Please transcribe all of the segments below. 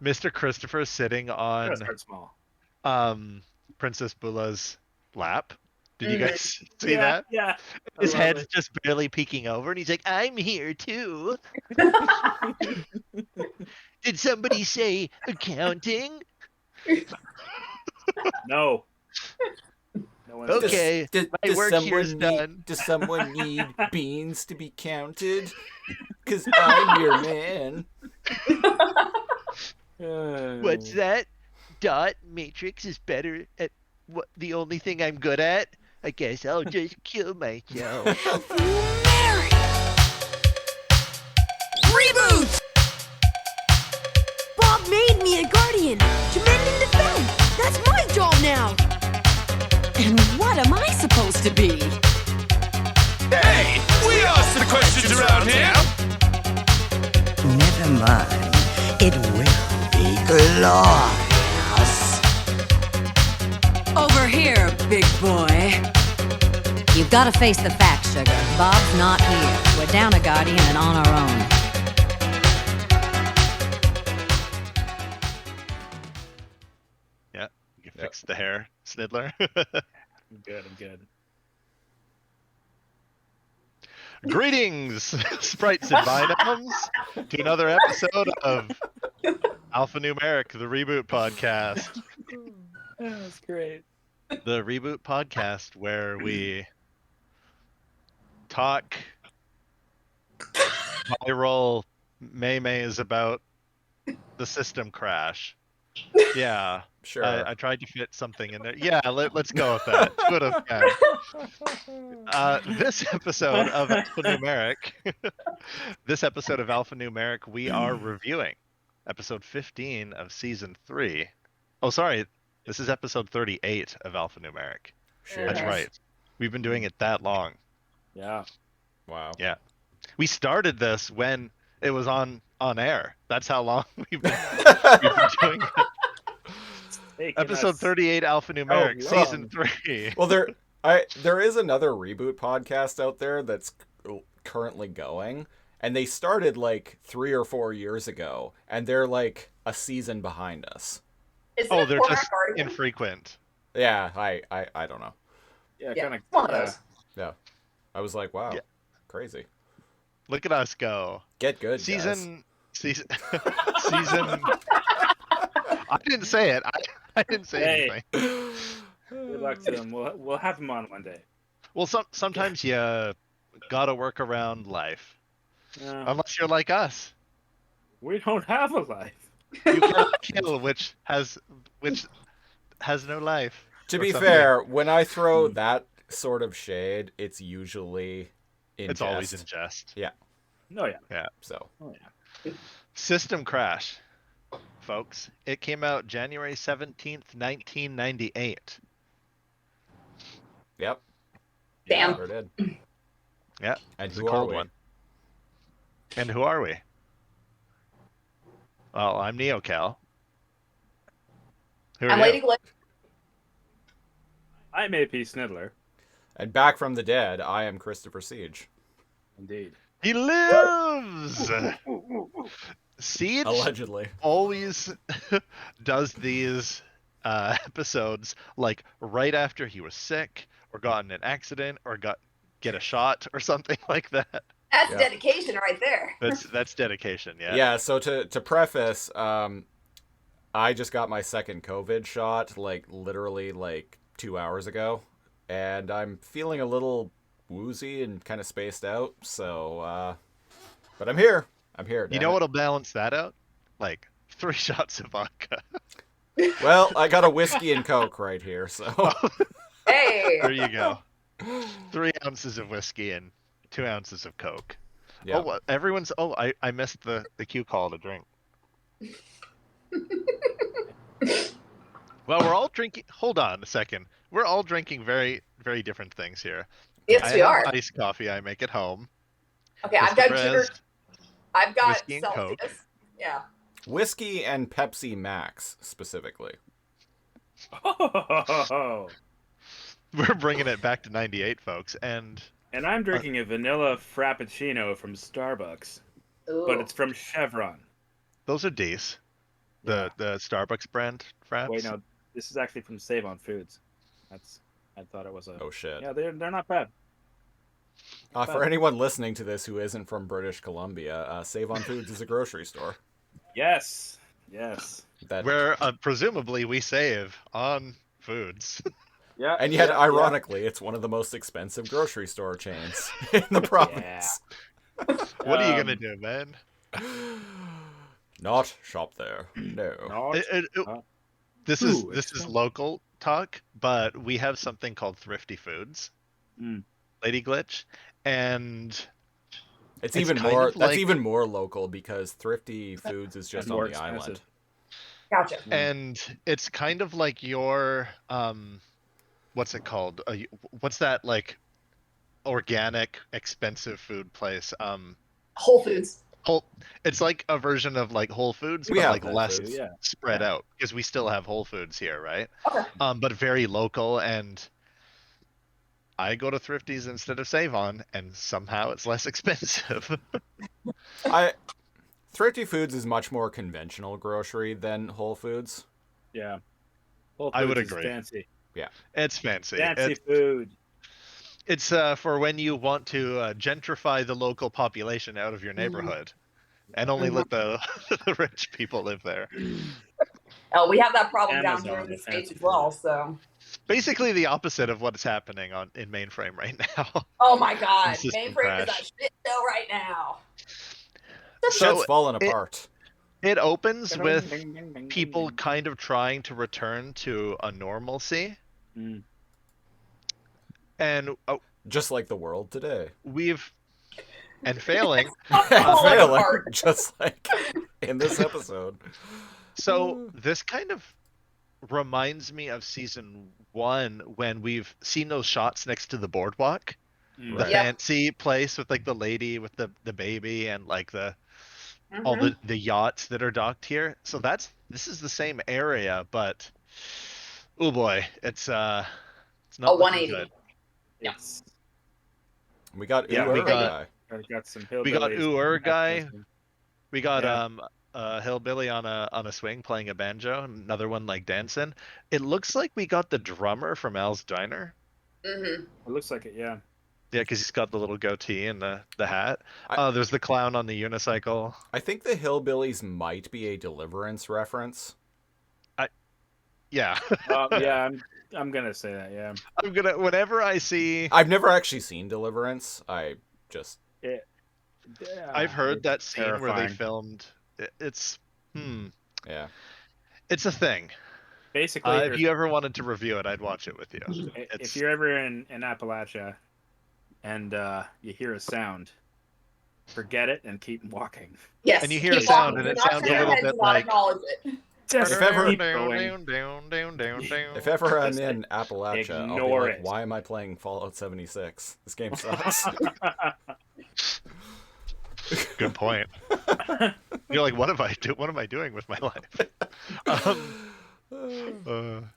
Mr. Christopher sitting Gotta on start small. Princess Bula's lap. Did you Mhm. guys see that? Yeah. I His love head's it. just barely peeking over, and he's like, "I'm here too." Did somebody say accounting? No. No one said. Okay, my Does work here's someone done. need beans to be counted? Because I'm your man. What's that? Dot matrix is better at what the only thing I'm good at? I guess I'll just kill myself. Alphanumeric! ReBoot! Bob made me a guardian to mend and defend. That's my job now. And what am I supposed to be? Hey, we ask the questions around here. Never mind. It will be glorious. Over here, big boy. You've got to face the facts, Sugar. Bob's not here. We're down a guardian and on our own. Yeah, you can fix the hair, Sniddler. I'm good. Greetings, sprites and binomes, to another episode of Alphanumeric, the ReBoot podcast. That's great. The ReBoot podcast where we talk viral maymays about the system crash. Yeah, Sure. I tried to fit something in there. Yeah, let's go with that. Good of this episode of Alphanumeric, we are reviewing episode 15 of season 3. Oh, sorry, this is episode 38 of Alphanumeric. Sure. That's right. We've been doing it that long. Yeah. Wow. Yeah. We started this when it was on air. That's how long we've been doing it. Episode 38 Alphanumeric, season 3. Well, there is another ReBoot podcast out there that's currently going, and they started like 3 or 4 years ago, and they're like a season behind us. Isn't it They're format just guardian? infrequent. Yeah, I don't know. Yeah, Yeah, kind of. one of those. Yeah, I was like, wow, Yeah. crazy. Look at us go. Get good, season. I didn't say it. I didn't say anything. Good luck to them. We'll have them on one day. Well, sometimes you gotta work around life. No, Unless you're like us. we don't have a life. You can't kill which has no life. To or be something. fair, when I throw that sort of shade, it's usually in It's jest. always in jest. Yeah. Oh yeah. Yeah. So. Oh yeah. System Crash, folks. It came out January 17th, 1998. Yep. Damn. Sure did. Yeah. And It's a who are cold we? one. And who are we? Well, I'm NeoKal. Who are I'm you? LadyGlitch. I'm AP Sniddler. And back from the dead, I am Christopher Siege. Indeed. He lives! Siege Allegedly. always does these episodes like right after he was sick or got in an accident or get a shot or something like that. That's Yeah. dedication right there. That's dedication, yeah. Yeah, so to preface, I just got my second COVID shot, like, literally, like, 2 hours ago. And I'm feeling a little woozy and kind of spaced out, so, but I'm here. I'm here. You damn know it. what'll balance that out? Like 3 shots of vodka. Well, I got a whiskey and Coke right here, so. Hey. There you go. 3 ounces of whiskey and 2 ounces of Coke. Yeah. Oh, everyone's. Oh, I missed the cue call to drink. Well, we're all drinking. Hold on a second. We're all drinking very, very different things here. Yes, I we have are. iced coffee I make at home. Okay, I've got Christopher sugar. has I've got whiskey and Celsius. Coke. Yeah. Whiskey and Pepsi Max, specifically. Oh. We're bringing it back to 98, folks. And And I'm drinking a vanilla frappuccino from Starbucks, Ooh. but it's from Chevron. those are D's. The Starbucks brand fraps. Wait, no, this is actually from Save on Foods. I thought it was a. Oh shit. Yeah, they're not bad. For anyone listening to this who isn't from British Columbia, Save on Foods is a grocery store. Yes. Where presumably we save on foods. Yeah. And yet, ironically, it's one of the most expensive grocery store chains in the province. What are you gonna do, man? Not shop there. No. This is local talk, but we have something called Thrifty Foods, LadyGlitch, and it's even more. That's even more local because Thrifty Foods is just on the island. Gotcha. And it's kind of like your what's it called? What's that like organic expensive food place? Whole Foods. It's like a version of like Whole Foods, but like less spread out because we still have Whole Foods here, right? Okay. But very local, and I go to Thrifty's instead of Save On, and somehow it's less expensive. Thrifty Foods is much more conventional grocery than Whole Foods. Yeah. Whole Foods I would agree. Fancy. Yeah, it's fancy. Fancy food. It's for when you want to gentrify the local population out of your neighborhood, and only let the rich people live there. Oh, we have that problem down Amazon here in the is States fancy as well. So basically the opposite of what's happening in Mainframe right now. oh my god, System Mainframe is crash. a shit show right now. Shit's falling apart. It opens with people kind of trying to return to a normalcy. And just like the world today. And failing. Failing, just like in this episode. So this kind of reminds me of season 1 when we've seen those shots next to the boardwalk. The fancy place with like the lady with the baby and like all the yachts that are docked here. So this is the same area, but oh boy, it's not a 180. good. Yes. We got we got some hillbillies. We got guy. We got a hillbilly on a swing playing a banjo, another one like dancing. It looks like we got the drummer from Al's Diner. It looks like it, yeah. Yeah, because he's got the little goatee and the hat. There's the clown on the unicycle. I think the hillbillies might be a Deliverance reference. Yeah. Yeah, I'm gonna say that. Yeah. Whenever I see. I've never actually seen Deliverance. I've heard that scene terrifying. where they filmed. It's Yeah. It's a thing. Basically, if you ever wanted to review it, I'd watch it with you. If you're ever in Appalachia and you hear a sound, forget it and keep walking. Yes. And you hear a sound, and it sounds a little bit like. Just if ever, keep going. if ever I'm in Appalachia, I'll be ignore like, it. why am I playing Fallout 76? This game sucks. Good point. You're like, what am I doing with my life?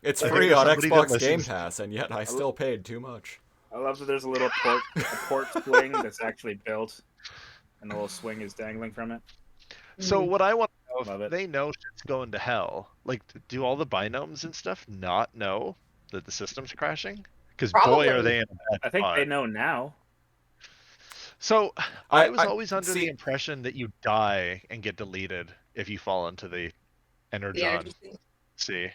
It's free on Xbox Game Pass, and yet I still paid too much. I love that there's a little port swing that's actually built, and the little swing is dangling from it. So what I want to Love know, it. if they know shit's going to hell. Like, do all the binomes and stuff not know that the system's crashing? Because boy, are they in a bad I think spot. they know now. So I was always under see- the impression that you die and get deleted if you fall into the Energon Sea.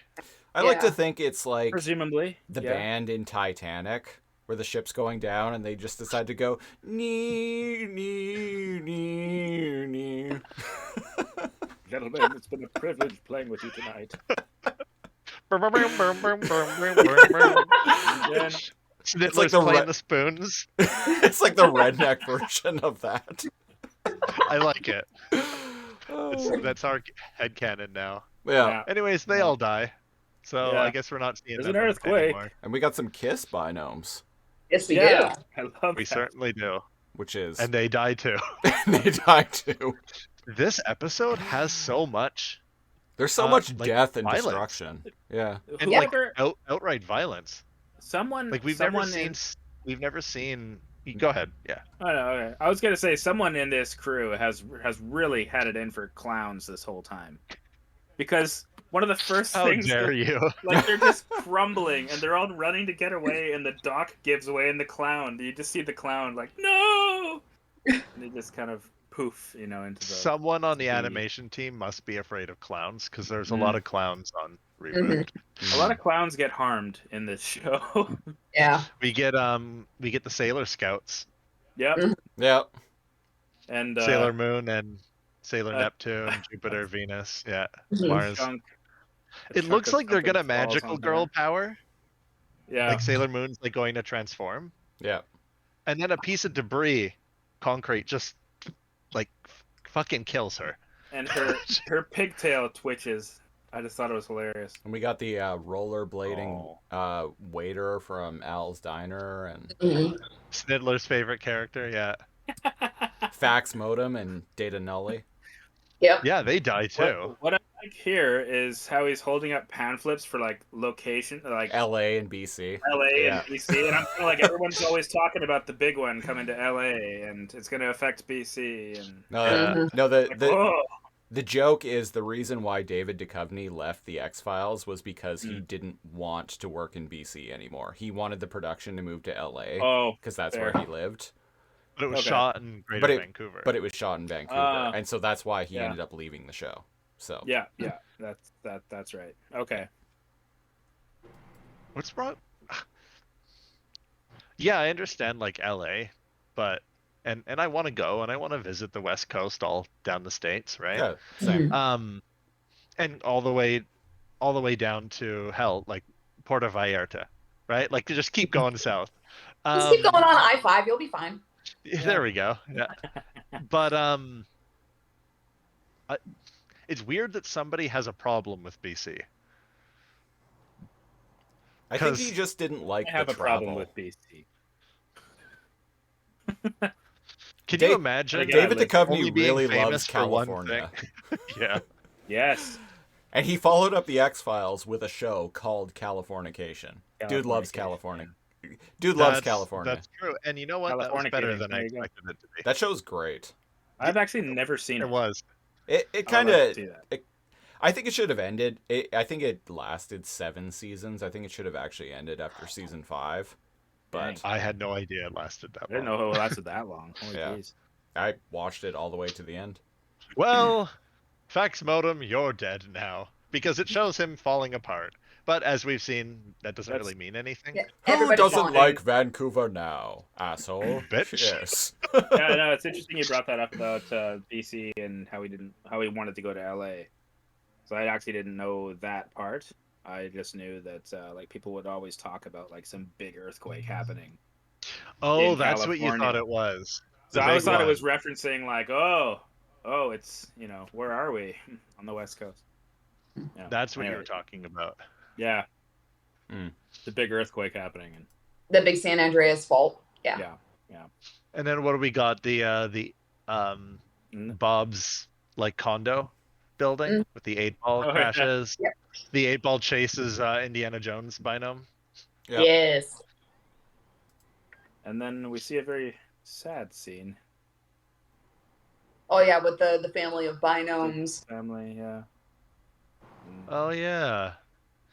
I like to think it's like Presumably. the band in Titanic, where the ship's going down and they just decide to go nee nee nee nee. Gentlemen, it's been a privilege playing with you tonight. Sniddler's like the playing the spoons. It's like the redneck version of that. I like it. That's our headcanon now. Yeah. Anyways, they all die. So Yeah. I guess we're not seeing There's them an earthquake. anymore. And we got some Kiss binomes, Yes, we Yeah, do. I love We that. certainly do. which is And they die too. they die too. This episode has so much. There's so much like, death and violence. destruction. Yeah. And Whoever, like outright violence. someone, Like we've someone never seen. Go ahead. Yeah. I know. Okay. I was gonna say someone in this crew has really had it in for clowns this whole time. because one of the first How things dare you? like they're just crumbling and they're all running to get away, and the dock gives away, and the clown. You just see the clown like no, and they just kind of poof, into the. Someone on the sea. animation team must be afraid of clowns because there's a Mm. lot of clowns on ReBoot. A lot of clowns get harmed in this show. Yeah. We get the Sailor Scouts, Yep. Yep. And Sailor Moon and Sailor uh, Neptune, Jupiter, Venus, yeah, Mhm. Mars. chunk. It looks like they're gonna magical girl power. Yeah. Like Sailor Moon's like going to transform, Yeah. and then a piece of debris, concrete, just like fucking kills her. And her pigtail twitches. I just thought it was hilarious. And we got the rollerblading waiter from Al's Diner and Mhm. Sniddler's favorite character, yeah. Fax Modem and Data Nully. Yep. Yeah, they die too. What I like here is how he's holding up pan flips for like location, like LA and BC. LA Yeah. and BC, and I'm kind of like everyone's always talking about the big one coming to LA and it's going to affect BC and No, like, whoa. the joke is the reason why David Duchovny left the X-Files was because he Mm. didn't want to work in BC anymore. He wanted the production to move to LA Oh, because that's fair. where he lived. But it was Okay. shot in Greater Vancouver. But it was shot in Vancouver, and so that's why he ended up leaving the show. So Yeah, that's right. Okay. What's wrong? Yeah, I understand like LA, but and I want to go and I want to visit the West Coast all down the states, right? yeah, same. And all the way down to hell, like Puerto Vallarta, right? Like to just keep going south. Just keep going on I-5. You'll be fine. There we go. Yeah. But it's weird that somebody has a problem with BC. I think he just didn't like I have the a travel. problem with BC. Can you imagine David only Duchovny being really famous loves for one California. thing? Yeah. Yes. And he followed up the X-Files with a show called Californication. Dude loves California. Dude loves California. That's true. And you know what? That was better than I There you go. expected it to be. That show's great. I've actually never seen It it. was. It I would kind like to of. see that. I think it should have ended. I think it lasted 7 seasons. I think it should have actually ended after season 5. But I had no idea it lasted that I didn't long. know it lasted that long. Holy Yeah. jeez. I watched it all the way to the end. Well, Fax Modem, you're dead now. Because it shows him falling apart. But as we've seen, that doesn't really mean anything. Yeah, Who everybody's doesn't gone. like Vancouver now, asshole? Bitch. Yes. Yeah, no, it's interesting you brought that up about BC and how he wanted to go to LA. So I actually didn't know that part. I just knew that like people would always talk about like some big earthquake happening. Oh, In that's what you California. thought it was. So The I always big thought it one. was referencing like, oh, it's where are we on the West Coast? Yeah. That's what you Anyway, were talking about. Yeah. Mm. The big earthquake happening, and The big San Andreas fault. Yeah. yeah. And then what do we got? The Bob's like condo building with the 8-ball Oh, yeah. crashes. Yep. The 8-ball chases Indiana Jones binom. Yep. Yes. And then we see a very sad scene. Oh yeah, with the family of binomes. Family, yeah. Oh yeah.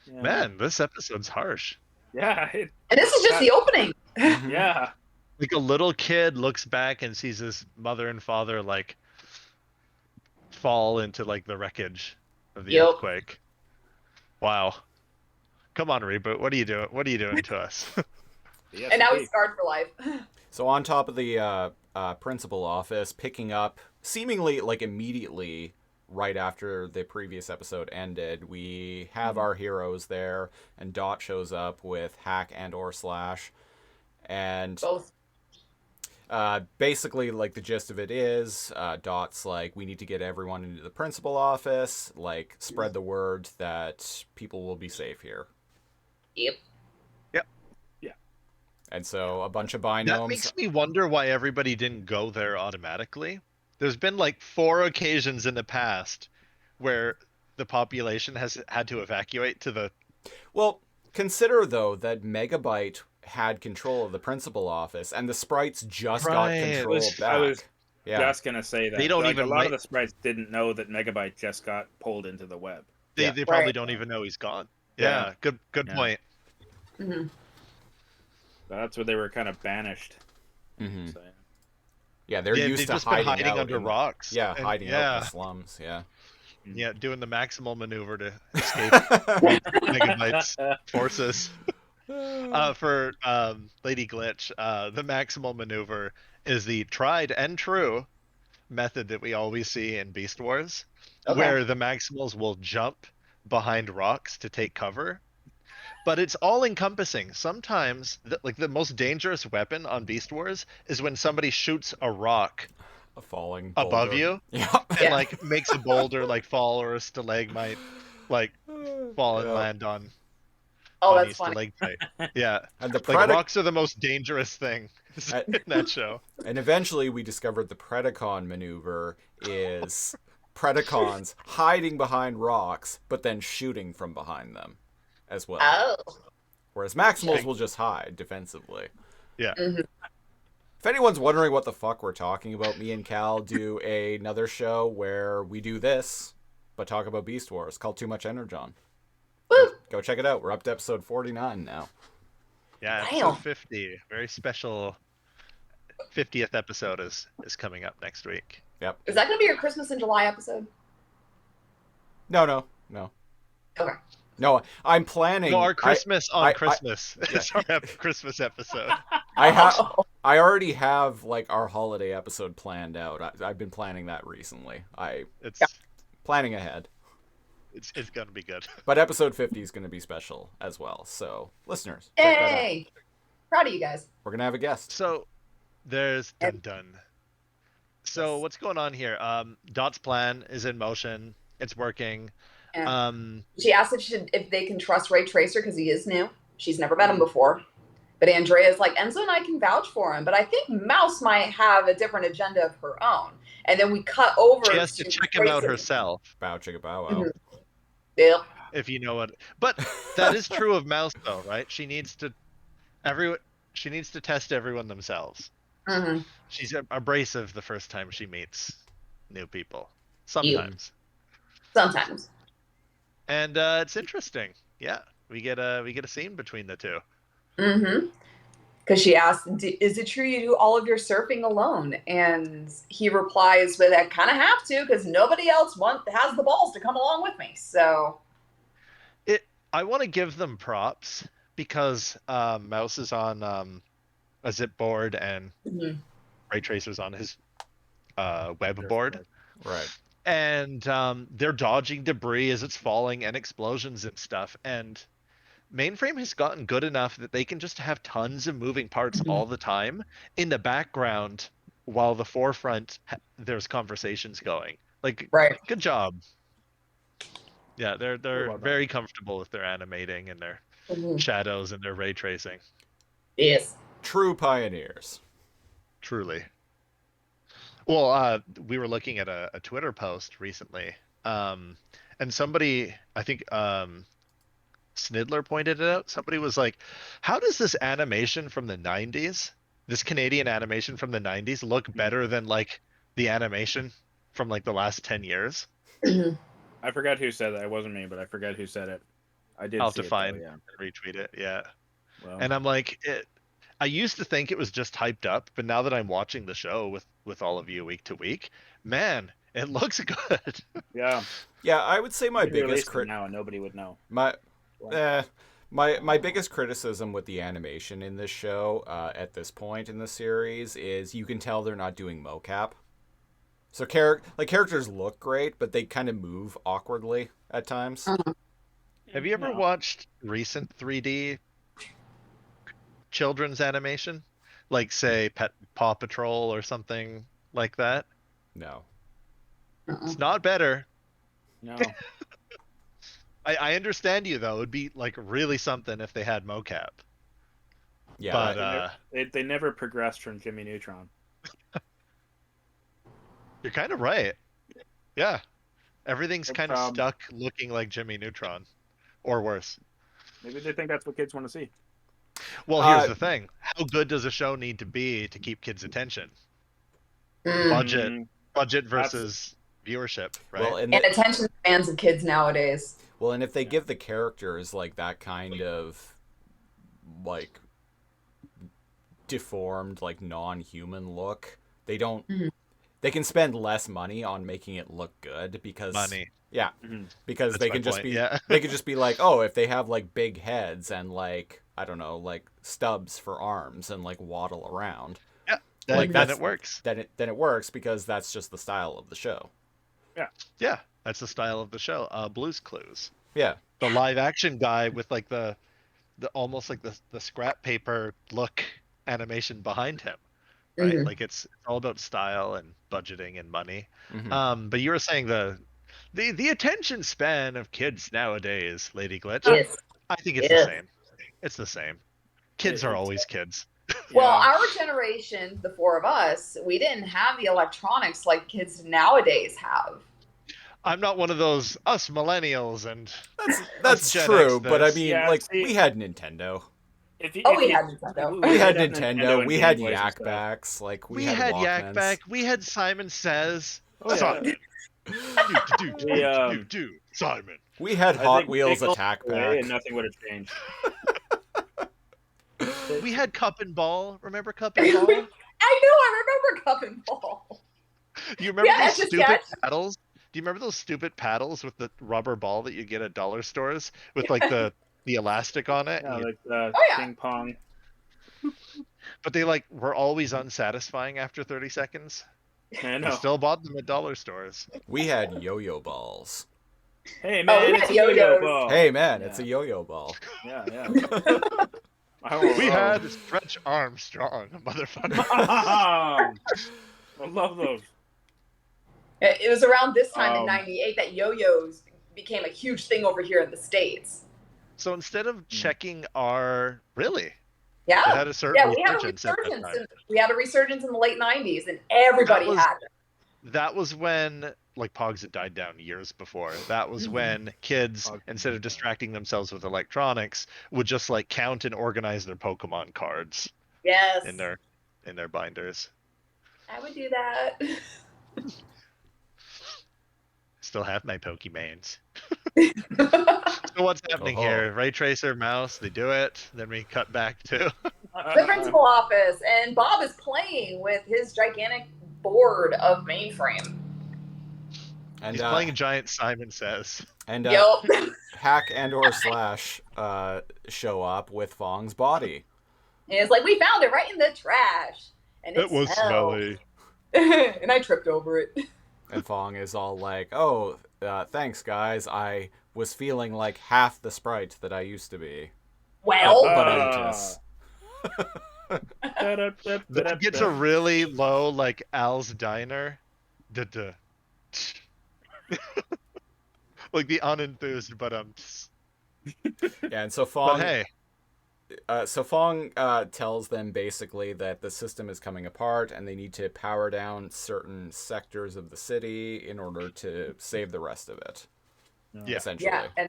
Yeah. Man, this episode's harsh. Yeah. And this is just the opening. Yeah. Like a little kid looks back and sees his mother and father like fall into like the wreckage of the Yep. earthquake. Wow. Come on, ReBoot. What are you doing? What are you doing to us? And now he's scarred for life. So on top of the principal office, picking up seemingly like immediately right after the previous episode ended, we have our heroes there, and Dot shows up with Hack and or Slash, and Both. basically like the gist of it is Dot's like, we need to get everyone into the principal office, like spread the word that people will be safe here. Yep. And so a bunch of That binomes. makes me wonder why everybody didn't go there automatically. There's been like 4 occasions in the past where the population has had to evacuate to the. Well, consider though that Megabyte had control of the principal office, and the sprites just got Right. control back. I was Yeah. just gonna say that They don't like, even a lot like- of the sprites didn't know that Megabyte just got pulled into the web. they probably Right. don't even know he's gone. Yeah. Yeah, good Yeah. point. Mhm. That's where they were kind of banished. Mm-hmm. So, Yeah, they're Yeah, used they've to just been hiding out under in the- rocks. Yeah, and- hiding out in the slums. Yeah. Yeah, doing the maximal maneuver to escape Megabyte's forces. For Lady Glitch, the maximal maneuver is the tried and true method that we always see in Beast Wars, Okay. where the Maximals will jump behind rocks to take cover. But it's all encompassing. Sometimes, the most dangerous weapon on Beast Wars is when somebody shoots a rock A falling above boulder. you Yeah. and Yeah. like makes a boulder like fall, or a stalagmite like fall and Yeah. land on Oh, you, that's funny. stalagmite. Yeah, And the like rocks are the most dangerous thing in that show. And eventually we discovered the Predacon maneuver is Predacons hiding behind rocks, but then shooting from behind them as well. Oh. Whereas Maximals will just hide defensively. Yeah. Mhm. If anyone's wondering what the fuck we're talking about, me and Cal do another show where we do this, but talk about Beast Wars, called Too Much Energon. Woo! Go check it out. We're up to episode 49 now. Yeah, Damn. episode 50. Very special 50th episode is coming up next week. Yep. Is that going to be your Christmas in July episode? No. Okay. No, I'm planning. No, our Christmas on Christmas Christmas. It's our Christmas episode. Oh. I already have like our holiday episode planned out. I've been planning that recently. It's Planning ahead. it's gonna be good. But episode 50 is going to be special as well. So, listeners, check that out. Hey! Proud of you guys. We're going to have a guest. So there's dun. So what's going on here? Dot's plan is in motion. It's working. Yeah. She asked if they can trust Ray Tracer because he is new. She's never met him before. But Andrea's like, Enzo and I can vouch for him. But I think Mouse might have a different agenda of her own. And then we cut over. She has to check him out Tracer. herself. Bow chicka bow wow. Mhm. Yep. If you know what. But that is true of Mouse though, right? She needs to test everyone themselves. Mm-hmm. She's abrasive the first time she meets new people. Sometimes. Sometimes. And it's interesting. Yeah, we get a scene between the two. Mm-hmm. Because she asked, is it true you do all of your surfing alone? And he replies with, I kind of have to because nobody else has the balls to come along with me. So I want to give them props because Mouse is on a zip board and Ray Tracer's on his web board. Right. And they're dodging debris as it's falling and explosions and stuff. And Mainframe has gotten good enough that they can just have tons of moving parts all the time in the background while the forefront there's conversations going. Like, right. Good job. Yeah, they're very comfortable with their animating and their shadows and their ray tracing. Yes. True pioneers. Truly. Well, we were looking at a Twitter post recently, and somebody, I think Sniddler pointed it out. Somebody was like, how does this animation from the 90s, this Canadian animation from the 90s, look better than like the animation from like the last 10 years? I forgot who said that. It wasn't me, but I forgot who said it. I did. I'll have see to it, find though, yeah. and retweet it. Yeah. Well, And I'm like, I used to think it was just hyped up, but now that I'm watching the show with all of you week to week, man, it looks good. yeah. Yeah, I would say my biggest now and nobody would know. my biggest criticism with the animation in this show at this point in the series is you can tell they're not doing mocap. So characters look great, but they kind of move awkwardly at times. Have you ever watched recent 3D children's animation? Like, say, Paw Patrol or something like that? No. It's not better. No. I understand you, though. It would be, like, really something if they had mocap. Yeah. But, they never progressed from Jimmy Neutron. you're kind of right. Yeah. Everything's It's, kind of stuck looking like Jimmy Neutron. Or worse. Maybe they think that's what kids want to see. Well, here's the thing. How good does a show need to be to keep kids' attention? Budget versus viewership, right? Well, And attention spans of kids nowadays. Well, and if they give the characters like that kind of like deformed, like non-human look, they don't. They can spend less money on making it look good because Money. Yeah, because That's they my can just point, be yeah. they could just be like, oh, if they have like big heads and like I don't know, like stubs for arms and like waddle around. Yeah, Like then it works. Then it works because that's just the style of the show. Yeah, that's the style of the show. Blue's Clues. Yeah. The live action guy with like the almost like the scrap paper look animation behind him. Right? Like it's all about style and budgeting and money. But you were saying the attention span of kids nowadays, LadyGlitch. Yes. I think it's the same. It's the same. Kids are always kids. Well, our generation, the four of us, we didn't have the electronics like kids nowadays have. I'm not one of those us millennials and That's Gen true, X but I that's- mean, Yeah, like see- we had Nintendo. We had Nintendo. We had and Nintendo. We had Game Boys and Yak stuff. Backs. Like We had Yak Walkmans. Back. We had Simon Says. Oh, yeah. Simon. Do, Simon. We had I Hot think Wheels they go Attack away Pack. and nothing would have changed. We had Cup and Ball. Remember Cup and Ball? I know. I remember Cup and Ball. You remember Yeah, those just stupid catch. paddles? Do you remember those stupid paddles with the rubber ball that you get at dollar stores with like the elastic on it? Yeah, And you- like yeah. ping pong. but they like were always unsatisfying after 30 seconds. I I know. still bought them at dollar stores. We had yo-yo balls. Hey man, we it's had a yo-yo yo-yos. ball. Hey man, it's a yo-yo ball. Yeah, yeah. Oh, We oh. had Stretch Armstrong, motherfucker. I love those. It was around this time in Um, '98 that yo-yos became a huge thing over here in the States. So instead of checking our really, Yeah. it had a certain Yeah, we had a resurgence at that resurgence. time. We had a resurgence in the late '90s, and everybody was- had it. That was when like Pogs had died down years before. That was when kids, instead of distracting themselves with electronics, would just like count and organize their Pokemon cards Yes. in their binders. I would do that. Still have my Pokemans. So what's happening Oh. here? Ray Tracer, mouse, they do it. Then we cut back to The principal office, and Bob is playing with his gigantic board of mainframe. And he's playing a giant Simon Says. and Yup. Hack and or Slash show up with Fong's body. And it's like, we found it right in the trash. And It was smelled. smelly. And I tripped over it. And Fong is all like, "Oh, thanks guys. I was feeling like half the sprite that I used to be." Well, But I just Then it gets a really low, like Al's Diner. Duh. Like the unenthused, but yeah. And so Fong, But hey, Fong tells them basically that the system is coming apart and they need to power down certain sectors of the city in order to save the rest of it. Yeah. Essentially. yeah.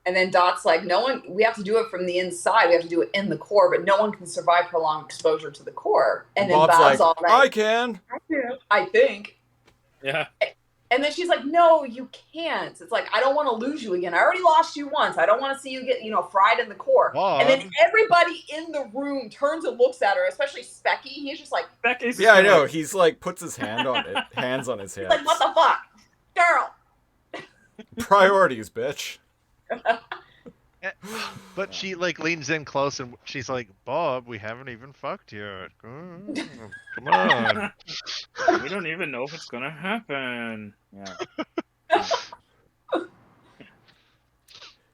And then Dot's like, we have to do it from the inside. We have to do it in the core, but no one can survive prolonged exposure to the core. And then Bob's Bob's like, all "I like, can." I think. Yeah. And then she's like, no, you can't. It's like, I don't want to lose you again. I already lost you once. I don't want to see you get, fried in the core. And then everybody in the room turns and looks at her, especially Specky. He's just like, Becky's Yeah, I know. He's like puts his hands on his he's hips. like, what the fuck? Girl. Priorities, bitch. but she like leans in close and she's like, Bob, we haven't even fucked yet. Come on. We don't even know if it's gonna happen. Yeah.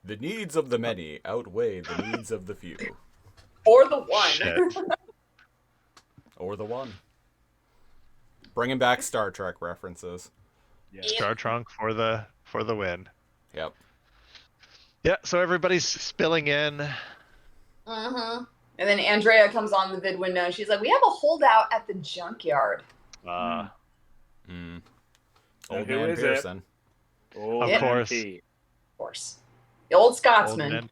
The needs of the many outweigh the needs of the few. Or the one. Shit. Or the one. Bringing back Star Trek references. Star Trunk for the win. Yep. Yeah, so everybody's spilling in. Uh-huh. And then Andrea comes on the vid window and she's like, we have a holdout at the junkyard. Uh, Mm. And Old who man is it? Pearson. Oh, Of course. Of course. The old old Scotsman. man.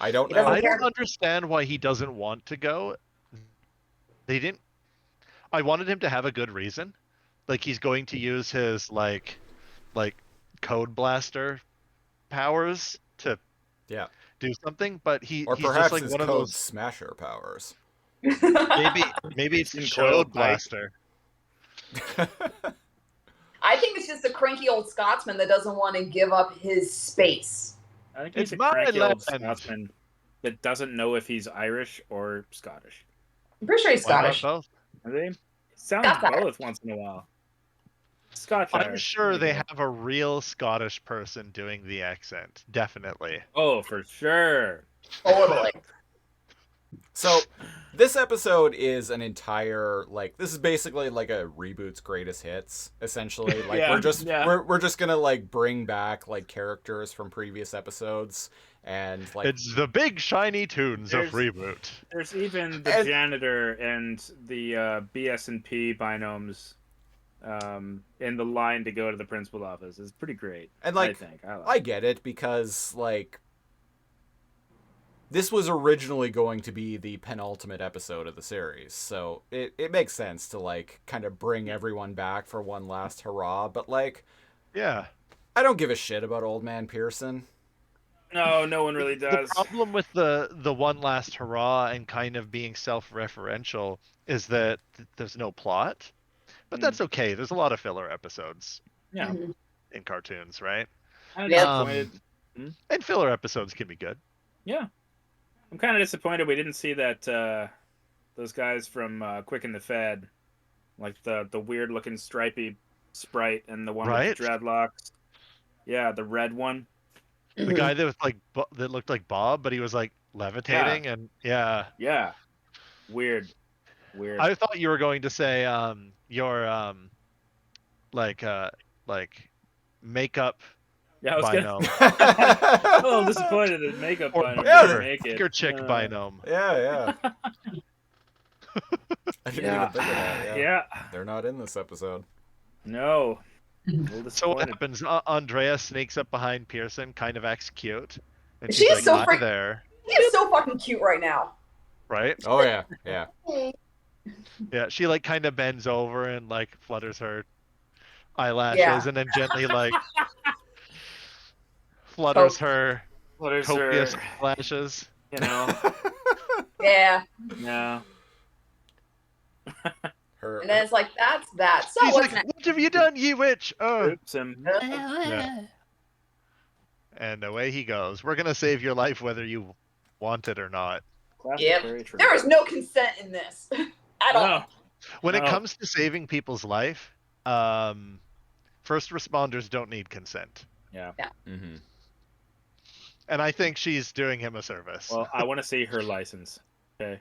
I don't He know. doesn't I care. don't understand why he doesn't want to go. They didn't. I wanted him to have a good reason. Like he's going to use his like code blaster powers to do something, but he's perhaps just like his one of code those smasher powers. maybe it's In code coiled pipe. blaster. I think it's just a cranky old Scotsman that doesn't want to give up his space. I think It's he's a my cranky old land. Scotsman that doesn't know if he's Irish or Scottish. I'm pretty sure he's Why not Scottish. both? Are they? Sounds Scotch both once in a while. Scotch I'm Irish. sure There they you go. have a real Scottish person doing the accent. Definitely. Oh, for sure. Totally. So, this episode is an entire this is basically like a reboot's greatest hits. Essentially, like Yeah, we're just gonna like bring back like characters from previous episodes and like It's the big shiny tunes of There's- Reboot. There's even the And- janitor and the BS&P binomes in the line to go to the principal office. It's pretty great. And I like think. I like I get it because like this was originally going to be the penultimate episode of the series, so it makes sense to like kind of bring everyone back for one last hurrah, but like Yeah. I don't give a shit about Old Man Pearson. No, no one really does. The problem with the one last hurrah and kind of being self-referential is that there's no plot. But that's okay. There's a lot of filler episodes Yeah. Mhm. in cartoons, right? I'm Yeah. disappointed. And filler episodes can be good. Yeah. I'm kind of disappointed we didn't see that those guys from Quick and the Fed, like the weird looking stripy sprite and the one Right? with the dreadlocks. Yeah, the red one. The guy that was like that looked like Bob, but he was like levitating, and yeah. Yeah. Weird. I thought you were going to say your like makeup Yeah, I was binome. I'm a little disappointed that makeup Or binome yeah, didn't make it. Biker chick binome. Yeah. I didn't Yeah. even think of that. Yeah. They're not in this episode. No. A little So what disappointed. happens? Andrea sneaks up behind Pearson, kind of acts cute, and She she's is like, so "Hi freak- there," He is so fucking cute right now. right? Oh yeah. Yeah, she like kind of bends over and like flutters her eyelashes, Yeah. and then gently like flutters her What is copious her, lashes. you know? Yeah. Yeah. Her And then it's like, that's that. So He's what's like, next? "What have you done, ye witch?" Oh, Oops. Yeah. And away he goes. We're gonna save your life whether you want it or not. Yep. Very true. There is no consent in this at all. No. When it No. comes to saving people's life, first responders don't need consent, Yeah. mm-hmm. and I think she's doing him a service. Well, I want to see her license. Okay.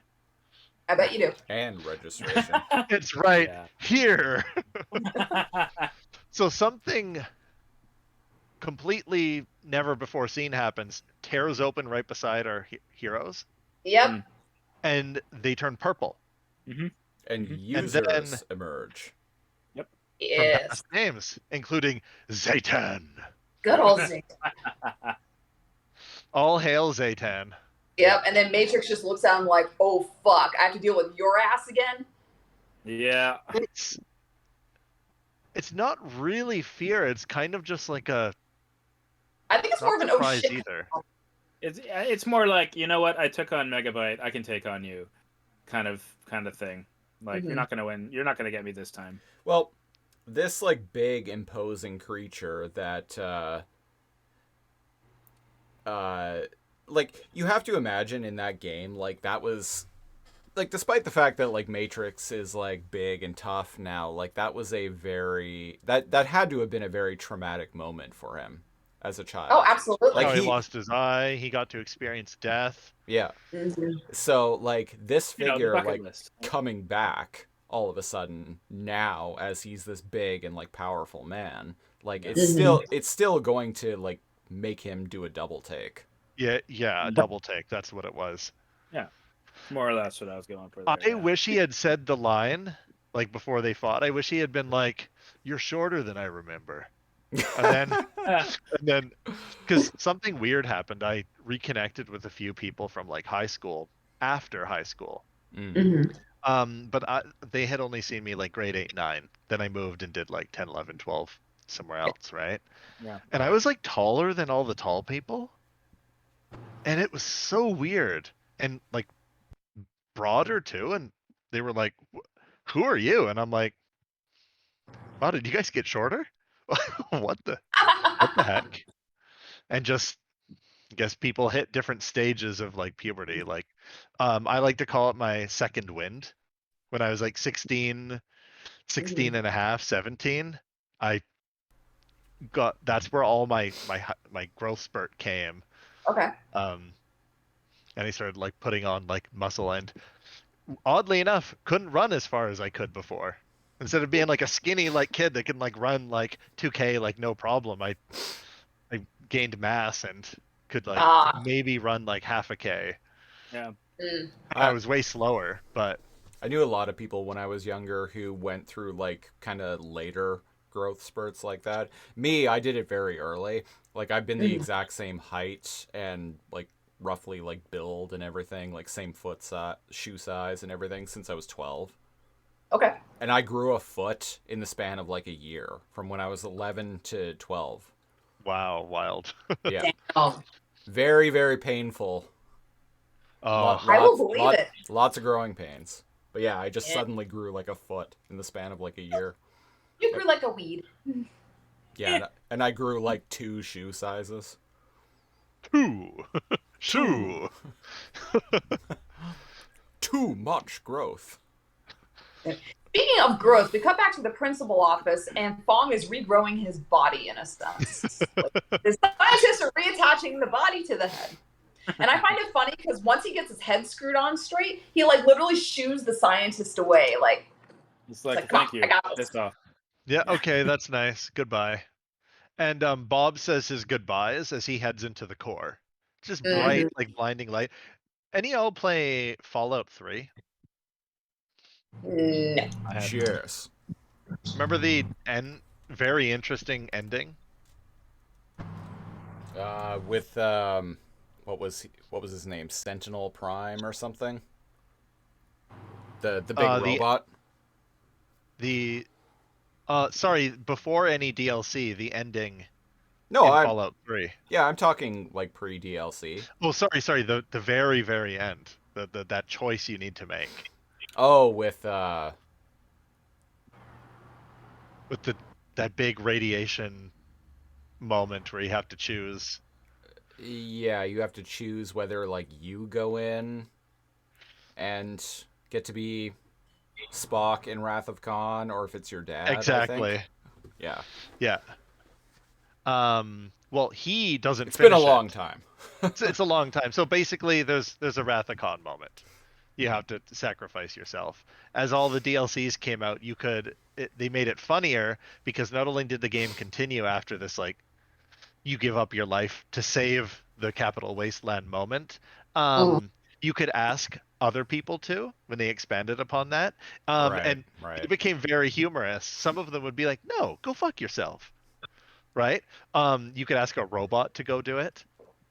I bet you do. and registration. It's right Yeah. here. So something completely never before seen happens. Tears open right beside our heroes, Yep. Mm. and they turn purple. And And users then- emerge. From Yes. past names, including Zaytan. Good old Zeke. All hail Zaytan. Yep. And then Matrix just looks at him like, oh fuck, I have to deal with your ass again. Yeah. It's not really fear. It's kind of just like a I think it's more of not an oh surprise shit. either. It's more like, you know what? I took on Megabyte. I can take on you, kind of thing. Like Mhm. you're not gonna win. You're not gonna get me this time. Well, this like big imposing creature that like you have to imagine in that game, like that was like despite the fact that like Matrix is like big and tough now, like that was a very that had to have been a very traumatic moment for him as a child. Oh, absolutely. Like, He he- lost his eye. He got to experience death. Yeah. Mhm. So like this You know, the figure bucket like list. coming back all of a sudden now as he's this big and like powerful man, like it's still going to like make him do a double take. Yeah, a double take. That's what it was. More or less what I was going for. There, I wish he had said the line like before they fought. I wish he had been like, "You're shorter than I remember," and then because something weird happened. I reconnected with a few people from like high school after high school. Mm. Mhm. But they had only seen me like grade 8, 9. Then I moved and did like 10, 11, 12 somewhere else, right? Yeah. And I was like taller than all the tall people, and it was so weird and like broader too. And they were like, "Who are you?" And I'm like, "Wow, did you guys get shorter? What the heck?" And just guess people hit different stages of like puberty. Like, I like to call it my second wind. When I was like 16 and a half, 17, I that's where all my growth spurt came. Okay. And I started like putting on like muscle, and oddly enough, couldn't run as far as I could before. Instead of being like a skinny like kid that can like run like 2K like no problem, I gained mass and could like maybe run like half a K. Yeah. I was way slower, but I knew a lot of people when I was younger who went through like kind of later growth spurts like that. Me, I did it very early. Like I've been the exact same height and like roughly like build and everything, like same foot size, shoe size and everything since I was 12. Okay. And I grew a foot in the span of like a year from when I was 11 to 12. Wow, wild. Yeah. Damn. Very, very painful. Oh, I will believe it. Lots of growing pains. But yeah, I just suddenly grew like a foot in the span of like a year. You grew like a weed. Yeah, and I grew like 2 shoe sizes. Two. Too much growth. Speaking of growth, we cut back to the principal office, and Fong is regrowing his body in a sense. The scientists are reattaching the body to the head. And I find it funny because once he gets his head screwed on straight, he like literally shoos the scientist away. Like, it's like thank you. I got this. Yeah, okay, that's nice. Goodbye. And Bob says his goodbyes as he heads into the core. Just bright, like blinding light. Any of y'all play Fallout 3? No. Cheers. Remember the very interesting ending? With what was his name? Sentinel Prime or something? The big robot? Sorry, before any DLC, the ending in Fallout 3. Yeah, I'm talking like pre-DLC. Oh, sorry, the very, very end. That choice you need to make. Oh, with that big radiation moment where you have to choose. Yeah, you have to choose whether like you go in and get to be Spock in Wrath of Khan, or if it's your dad. Exactly. I think. Yeah. Yeah. Well, he doesn't. It's been a long time. It's a long time. So basically, there's a Wrath of Khan moment. You have to sacrifice yourself. As all the DLCs came out, they made it funnier because not only did the game continue after this, like, you give up your life to save the Capital Wasteland moment, you could ask other people to when they expanded upon that. And it became very humorous. Some of them would be like, no, go fuck yourself. Right? You could ask a robot to go do it.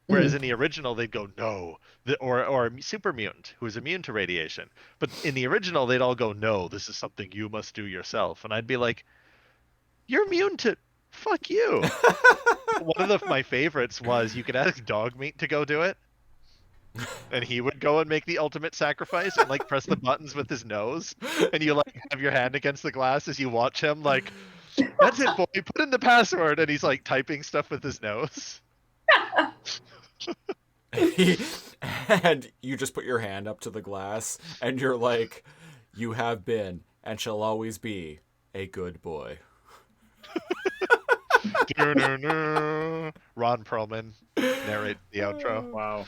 Whereas in the original, they'd go, no, or a super mutant who is immune to radiation. But in the original, they'd all go, no, this is something you must do yourself. And I'd be like, you're immune to, fuck you. One of my favorites was you could ask Dogmeat to go do it. And he would go and make the ultimate sacrifice and like press the buttons with his nose. And you like have your hand against the glass as you watch him like, that's it, boy, put in the password. And he's like typing stuff with his nose. And you just put your hand up to the glass and you're like, you have been and shall always be a good boy. Ron Perlman narrates the outro. Wow.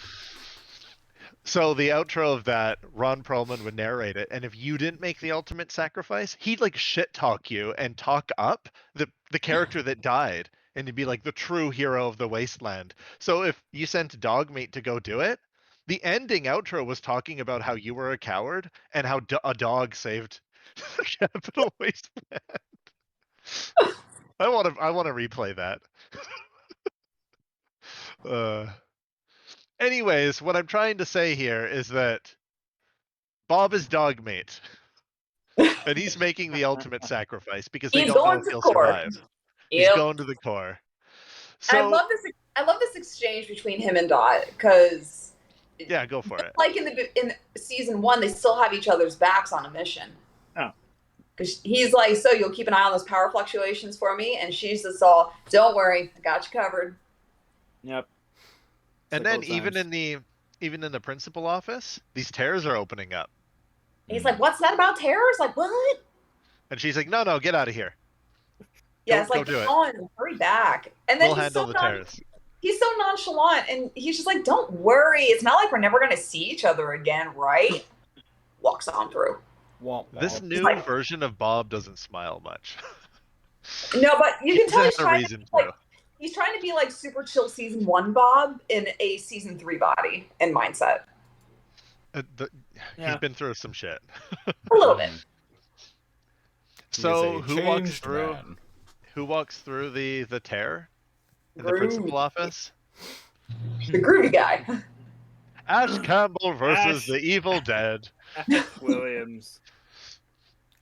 So the outro of that, Ron Perlman would narrate it, and if you didn't make the ultimate sacrifice, he'd like shit talk you and talk up the character that died, and he'd be like the true hero of the wasteland. So if you sent Dogmeat to go do it, the ending outro was talking about how you were a coward and how a dog saved the Capital Wasteland. I want to replay that. Anyways, what I'm trying to say here is that Bob is Dogmeat, and he's making the ultimate sacrifice because they don't know if he'll survive. He's Yep. going to the core. I So love this. I love this exchange between him and Dot because, yeah, go for it. like in season 1, they still have each other's backs on a mission. Oh. Because he's like, so you'll keep an eye on those power fluctuations for me, and she's just all, don't worry, I got you covered. Yep. And then even in the principal office, these tears are opening up. And he's like, what's that about terrors? Like, what? And she's like, no, get out of here. Yeah, it's like, do it. come on, hurry back. And then We'll handle the tears. He's so nonchalant, and he's just like, don't worry. It's not like we're never going to see each other again, right? Walks on through. This new version of Bob doesn't smile much. No, but you can tell he's trying to be like super chill season 1 Bob in a season 3 body and mindset. He's been through some shit. A little bit. So who walks through? Who walks through the tear in the principal office? The groovy guy. Ash Campbell versus the Evil Dead. Williams.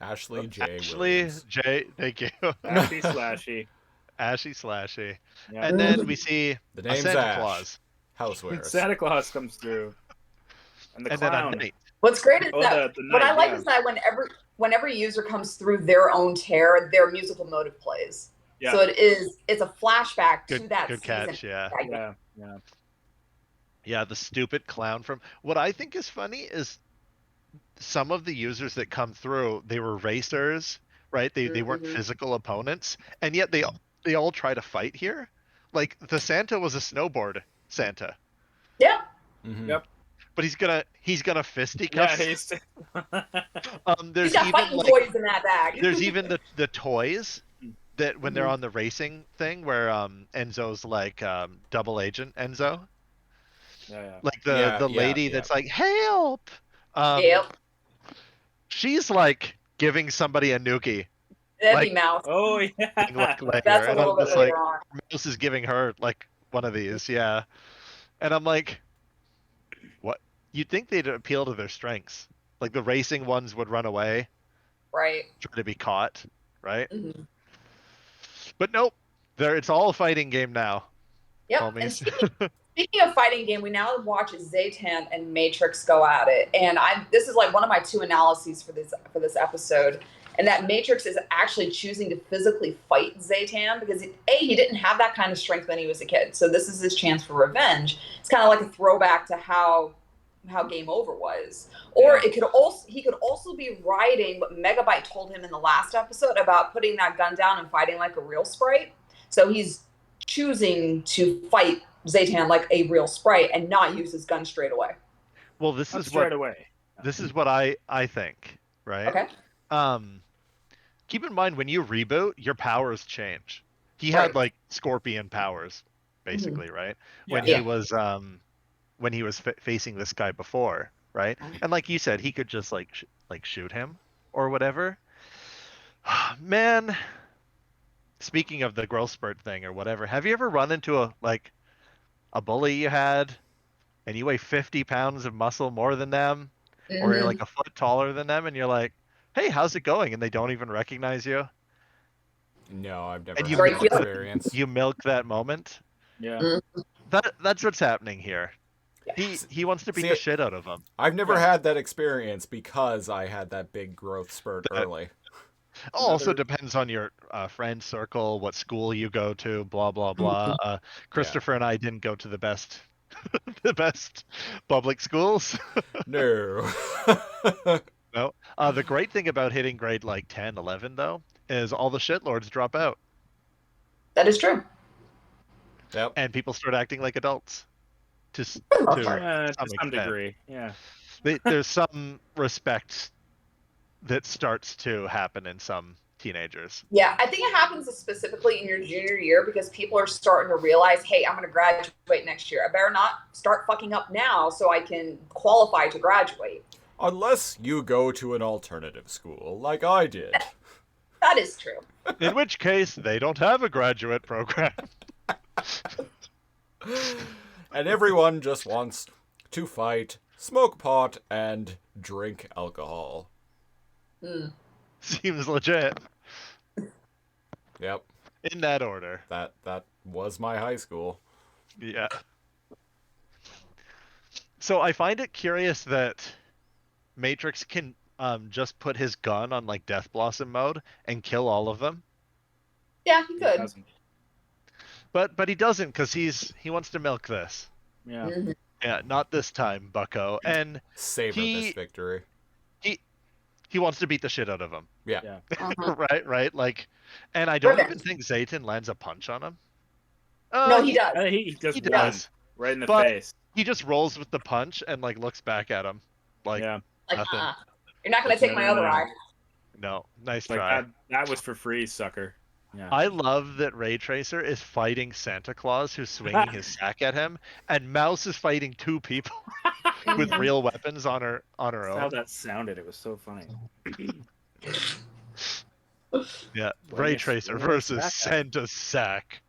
Ashley J. Thank you. Ashy Slashy. Ashy Slashy. Yeah. And then we see the name's Santa Claus. Housewares. Santa Claus comes through. And the clown. Then What's great is that what I like yeah. is that whenever a user comes through their own tear, their musical motive plays. Yeah. So it's a flashback to that good season. catch, yeah. Yeah. The stupid clown from what I think is funny is some of the users that come through, they were racers, right? They weren't physical opponents, and yet they all try to fight here. Like the Santa was a snowboard Santa. Yeah. Mm-hmm. Yep. But he's gonna fisticuffs. Yeah, he's there's got even fighting toys in that bag. There's even the toys that when they're on the racing thing where Enzo's like double agent Enzo. Yeah. Like the lady that's like, help! Yep. She's like giving somebody a nookie. That'd be Mouse. Oh yeah. That's a little bit later on. Mouse is giving her like one of these, yeah. And I'm like, what? You'd think they'd appeal to their strengths. Like the racing ones would run away. Right. Try to be caught, right? Mm-hmm. But nope. It's all a fighting game now. Yep. Homies. And speaking of fighting game, we now watch Zaytan and Matrix go at it. And this is like one of my 2 analyses for this episode. And that Matrix is actually choosing to physically fight Zaytan because he didn't have that kind of strength when he was a kid. So this is his chance for revenge. It's kind of like a throwback to how Game Over was. Or he could also be riding what Megabyte told him in the last episode about putting that gun down and fighting like a real sprite. So he's choosing to fight Zaytan like a real sprite and not use his gun straight away. Well, this is what I think, right? Okay. Keep in mind when you reboot, your powers change. He had like scorpion powers, basically, right? When he was facing this guy before, right? And like you said, he could just like shoot him or whatever. Man, speaking of the growth spurt thing or whatever, have you ever run into a bully you had, and you weigh 50 pounds of muscle more than them, or you're like a foot taller than them, and you're like, hey, how's it going? And they don't even recognize you. No, I've never And had that experience. You milk that moment. Yeah. That's what's happening here. He wants to beat the shit out of them. I've never had that experience because I had that big growth spurt early. Also depends on your friend circle, what school you go to, blah blah blah. Christopher and I didn't go to the best public schools. No. No. The great thing about hitting grade like 10, 11 though is all the shitlords drop out. That is true. Yep. And people start acting like adults. To some degree, yeah. There's some respect that starts to happen in some teenagers. Yeah, I think it happens specifically in your junior year because people are starting to realize, hey, I'm going to graduate next year. I better not start fucking up now so I can qualify to graduate. Unless you go to an alternative school like I did. That is true. In which case, they don't have a graduate program. And everyone just wants to fight, smoke pot, and drink alcohol. Seems legit. Yep. In that order. That was my high school. Yeah. So I find it curious that Matrix can just put his gun on like Death Blossom mode and kill all of them. Yeah, he could. Doesn't. But he doesn't because he wants to milk this. Yeah. Mhm. Yeah, not this time, Bucko. And Savor this victory. he wants to beat the shit out of him. Yeah. Yeah. Uh-huh. Right. Like, and I don't Revenge. even think Zayton lands a punch on him. No, he does. He just He won does. right in the But- face. He just rolls with the punch and like looks back at him. Like, Yeah. Like, nothing. you're not gonna take my other eye. No, nice Like try. that was for free, sucker. Yeah. I love that Ray Tracer is fighting Santa Claus, who's swinging his sack at him, and Mouse is fighting two people with real weapons on her That's how own. that sounded. It was so funny. Yeah, What Ray is- Tracer what is versus that? Santa's sack.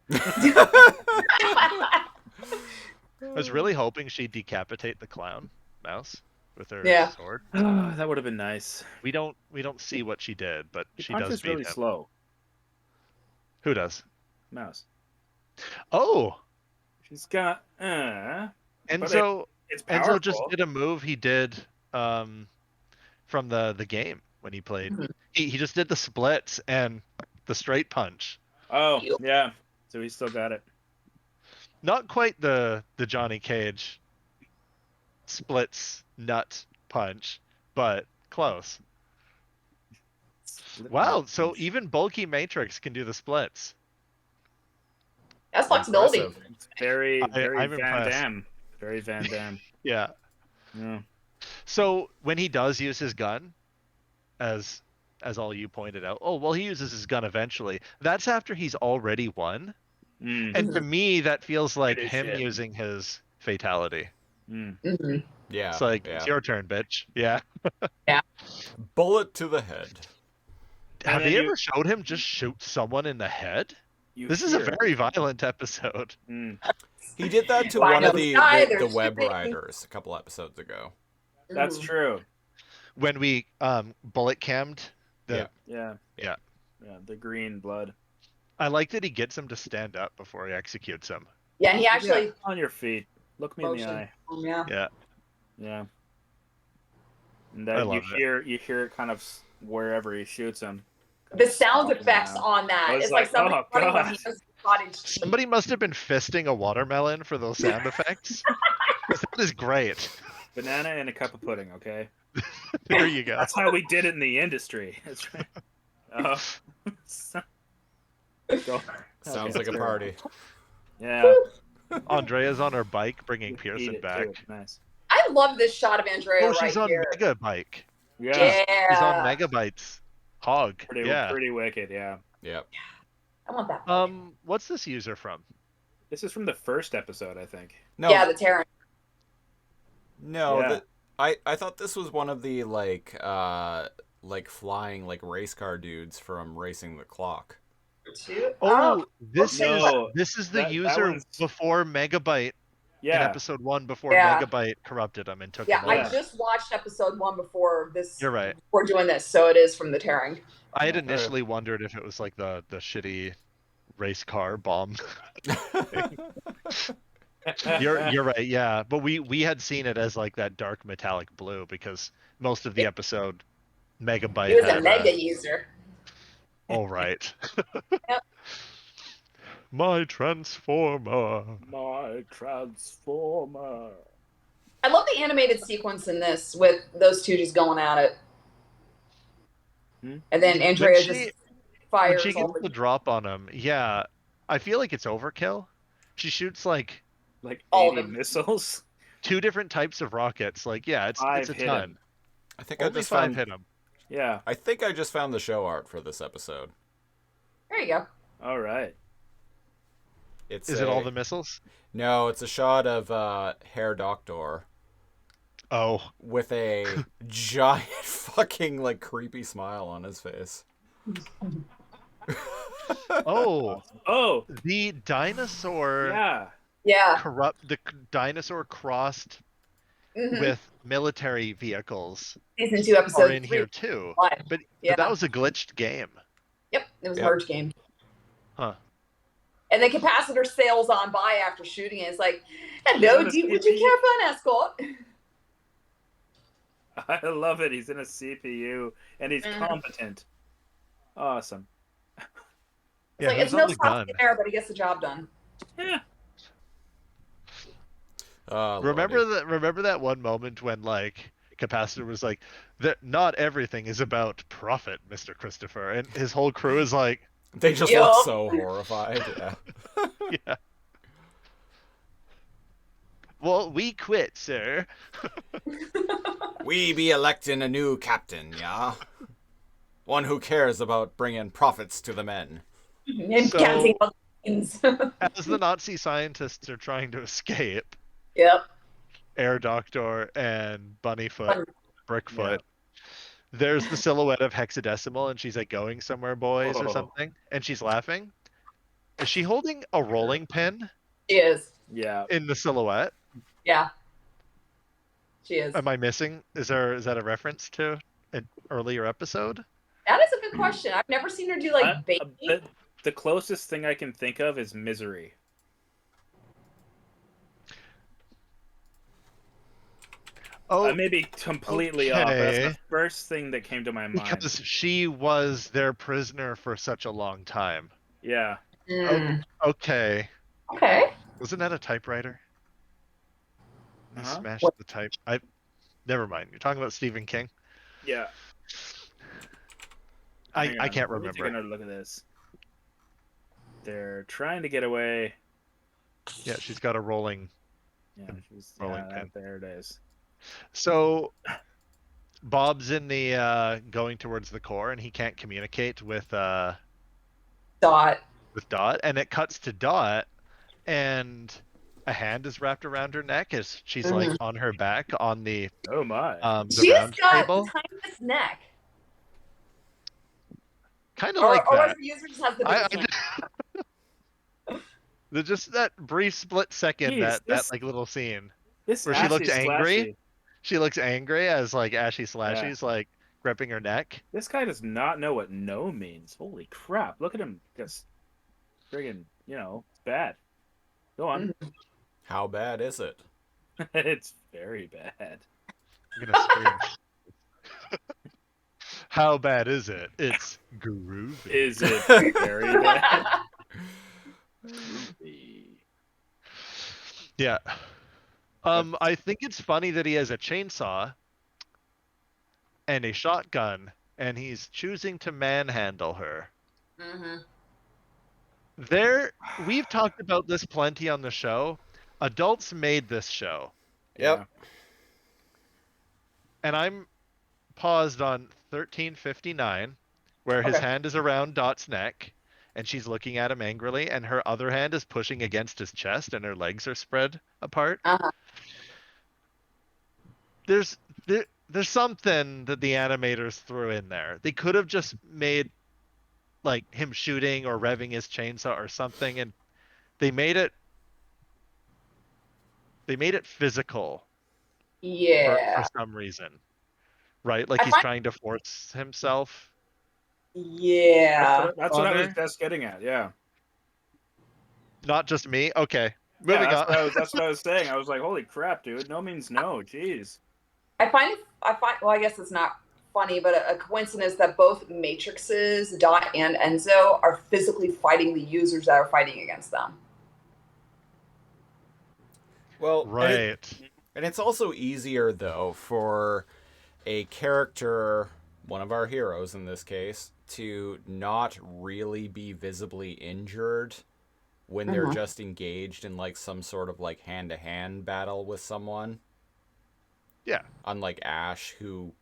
I was really hoping she'd decapitate the clown Mouse with her Yeah. sword. That would have been nice. We don't see what she did, but She she does punches beat really him. slow. Who does? Mouse. Oh, She's got. Enzo. It's powerful. Enzo just did a move he did from the game when he played. Mhm. He just did the splits and the straight punch. Oh yeah. So he still got it. Not quite the Johnny Cage splits nut punch, but close. Split Wow, punch. so even bulky Matrix can do the splits. That's flexibility. Impressive. It's very I'm Van impressed. Damme. Very Van Damme. Yeah. Yeah. So when he does use his gun, as all you pointed out, oh well, he uses his gun eventually. That's after he's already won. Mm. And to me, that feels like It is him shit. using his fatality. Mm. Hmm. Yeah. It's like, yeah. it's your turn, bitch. Yeah. Bullet to the head. Have then they you- ever showed him just shoot someone in the head? You This is a hear it. very violent episode. Mm. He did that to Why one of don't the, die? the, the They're web stupid. riders a couple episodes ago. That's Mhm. true. When we bullet cammed the Yeah. Yeah. Yeah. The green blood. I like that he gets him to stand up before he executes him. Yeah, he actually. Yeah, on your feet. Look me in the motioned eye. him, Yeah. Yeah. Yeah. And I then love it. you hear it kind of wherever he shoots him. The sound Popping effects out. on that. I was It's like like, somebody oh, cutting when God. he does cottage. Somebody must have been fisting a watermelon for those sound effects. 'Cause that is great. Banana and a cup of pudding, okay? There you go. That's how we did it in the industry. That's right. Go. Sounds Okay. like a party. Yeah. Andrea's on her bike bringing Eat Pearson it, back. too. Nice. I love this shot of Andrea Oh, right she's on here. Mega Bike. Yeah. Yeah. She's on Megabytes. Hog. Pretty, Yeah. pretty wicked, yeah. Yep. I want that. What's this user from? This is from the first episode, I think. No. Yeah, the Terran. No. Yeah. I thought this was one of the like flying like race car dudes from Racing the Clock. Oh, this No, is the that user one's- before Megabyte in Yeah. episode 1 before Yeah. Megabyte corrupted him and took Yeah, him I over. just watched episode 1 before this. You're right. Before doing this, so it is from the Terran. I had initially wondered if it was like the shitty race car bomb. You're right, yeah. But we had seen it as like that dark metallic blue because most of the episode Megabyte He was a had mega user. all right. Yep. My transformer. My transformer. I love the animated sequence in this with those two just going at it. Hmm? And then Andrea When she- just When fires she all gets the... the drop on him, yeah, I feel like it's overkill. She shoots like Like All 80 of them. missiles. 2 different types of rockets. Like, yeah, it's Five a hit ton. him. I think Only 5 hit him. Yeah. I think I just found the show art for this episode. There you go. All right. It's Is it all the missiles? No, it's a shot of Herr Doctor Oh, with a giant fucking like creepy smile on his face. oh, Oh, the dinosaur yeah. Yeah. dinosaur crossed Mhm. with military vehicles Season 2, are episode in 3. here too. One. But Yeah. that was a glitched game. Yep, it was a Yep. merge game. Huh. And then Capacitor sails on by after shooting it. It's like, hello, would you care for an escort? I love it. He's in a CPU and he's competent. Awesome. It's like, it's no sloppy there, but he gets the job done. Yeah. Remember that one moment when like Capacitor was like, that not everything is about profit, Mr. Christopher, and his whole crew is like, they just look so horrified. Yeah. Yeah. Well, we quit, sir. We be electing a new captain, yeah? One who cares about bringing profits to the men. And counting all the things. As the Nazi scientists are trying to escape, yep. Air Doctor and Bunnyfoot, Brickfoot, there's the silhouette of Hexadecimal, and she's like, going somewhere, boys, or something, and she's laughing. Is she holding a rolling pin? She is. Yeah. In the silhouette? Yeah. She is. Am I missing? Is that a reference to an earlier episode? That is a good question. I've never seen her do like baking. The closest thing I can think of is Misery. Oh, I may be completely off. That's the first thing that came to my mind. Because she was their prisoner for such a long time. Yeah. Okay. Okay. Wasn't that a typewriter? I smashed the type. Never mind. You're talking about Stephen King? Yeah. I can't remember. Take another look at this. They're trying to get away. Yeah, she's got a rolling. Rolling pin. There it is. So Bob's in the going towards the core, and he can't communicate with Dot. And it cuts to Dot, and a hand is wrapped around her neck as she's like on her back on the she's round got table. the tiniest neck. Kind of like that. Or the user just has the biggest neck. Just that brief split second, that like little scene where she looks angry. Slashy. She looks angry as like Ashy Slashy's like gripping her neck. This guy does not know what no means. Holy crap! Look at him, just friggin', it's bad. Go on. How bad is it? It's very bad. I'm gonna scream. How bad is it? It's groovy. Is it very bad? Yeah. I think it's funny that he has a chainsaw and a shotgun, and he's choosing to manhandle her. We've talked about this plenty on the show. Adults made this show. Yep. And I'm paused on 1359, where his hand is around Dot's neck, and she's looking at him angrily, and her other hand is pushing against his chest, and her legs are spread apart. There's something that the animators threw in there. They could have just made like him shooting or revving his chainsaw or something, and they made it physical. Yeah. For some reason. Right? Like he's trying to force himself. Yeah. That's what I was just getting at, yeah. Not just me? Okay. Moving on. That's what I was saying. I was like, holy crap, dude. No means no. Jeez. I find well, I guess it's not funny, but a coincidence that both Matrixes, Dot and Enzo, are physically fighting the users that are fighting against them. Well, right. And it's also easier, though, for a character, one of our heroes in this case, to not really be visibly injured when they're just engaged in like some sort of like hand-to-hand battle with someone. Yeah. Unlike Ash, who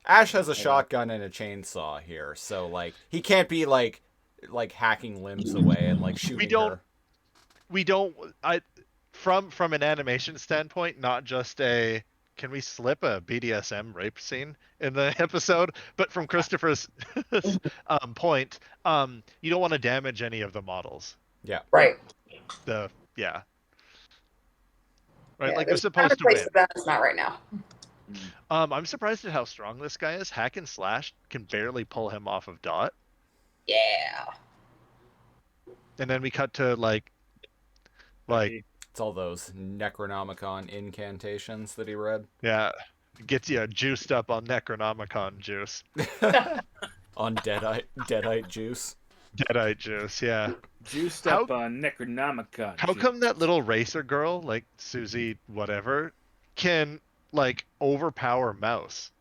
Ash has a shotgun and a chainsaw here, so like he can't be like hacking limbs away and like shooting her. From an animation standpoint, not just a can we slip a BDSM rape scene in the episode, but from Christopher's point, you don't want to damage any of the models. Yeah. Right. Right, yeah, like they're supposed to win. That's not right now. I'm surprised at how strong this guy is. Hack and Slash can barely pull him off of Dot. Yeah. And then we cut to like It's all those Necronomicon incantations that he read. yeah, gets you juiced up on Necronomicon juice. On Deadite juice. Deadite juice, yeah. Juiced up on Necronomicon. How come that little racer girl, like Susie whatever, can like overpower Mouse?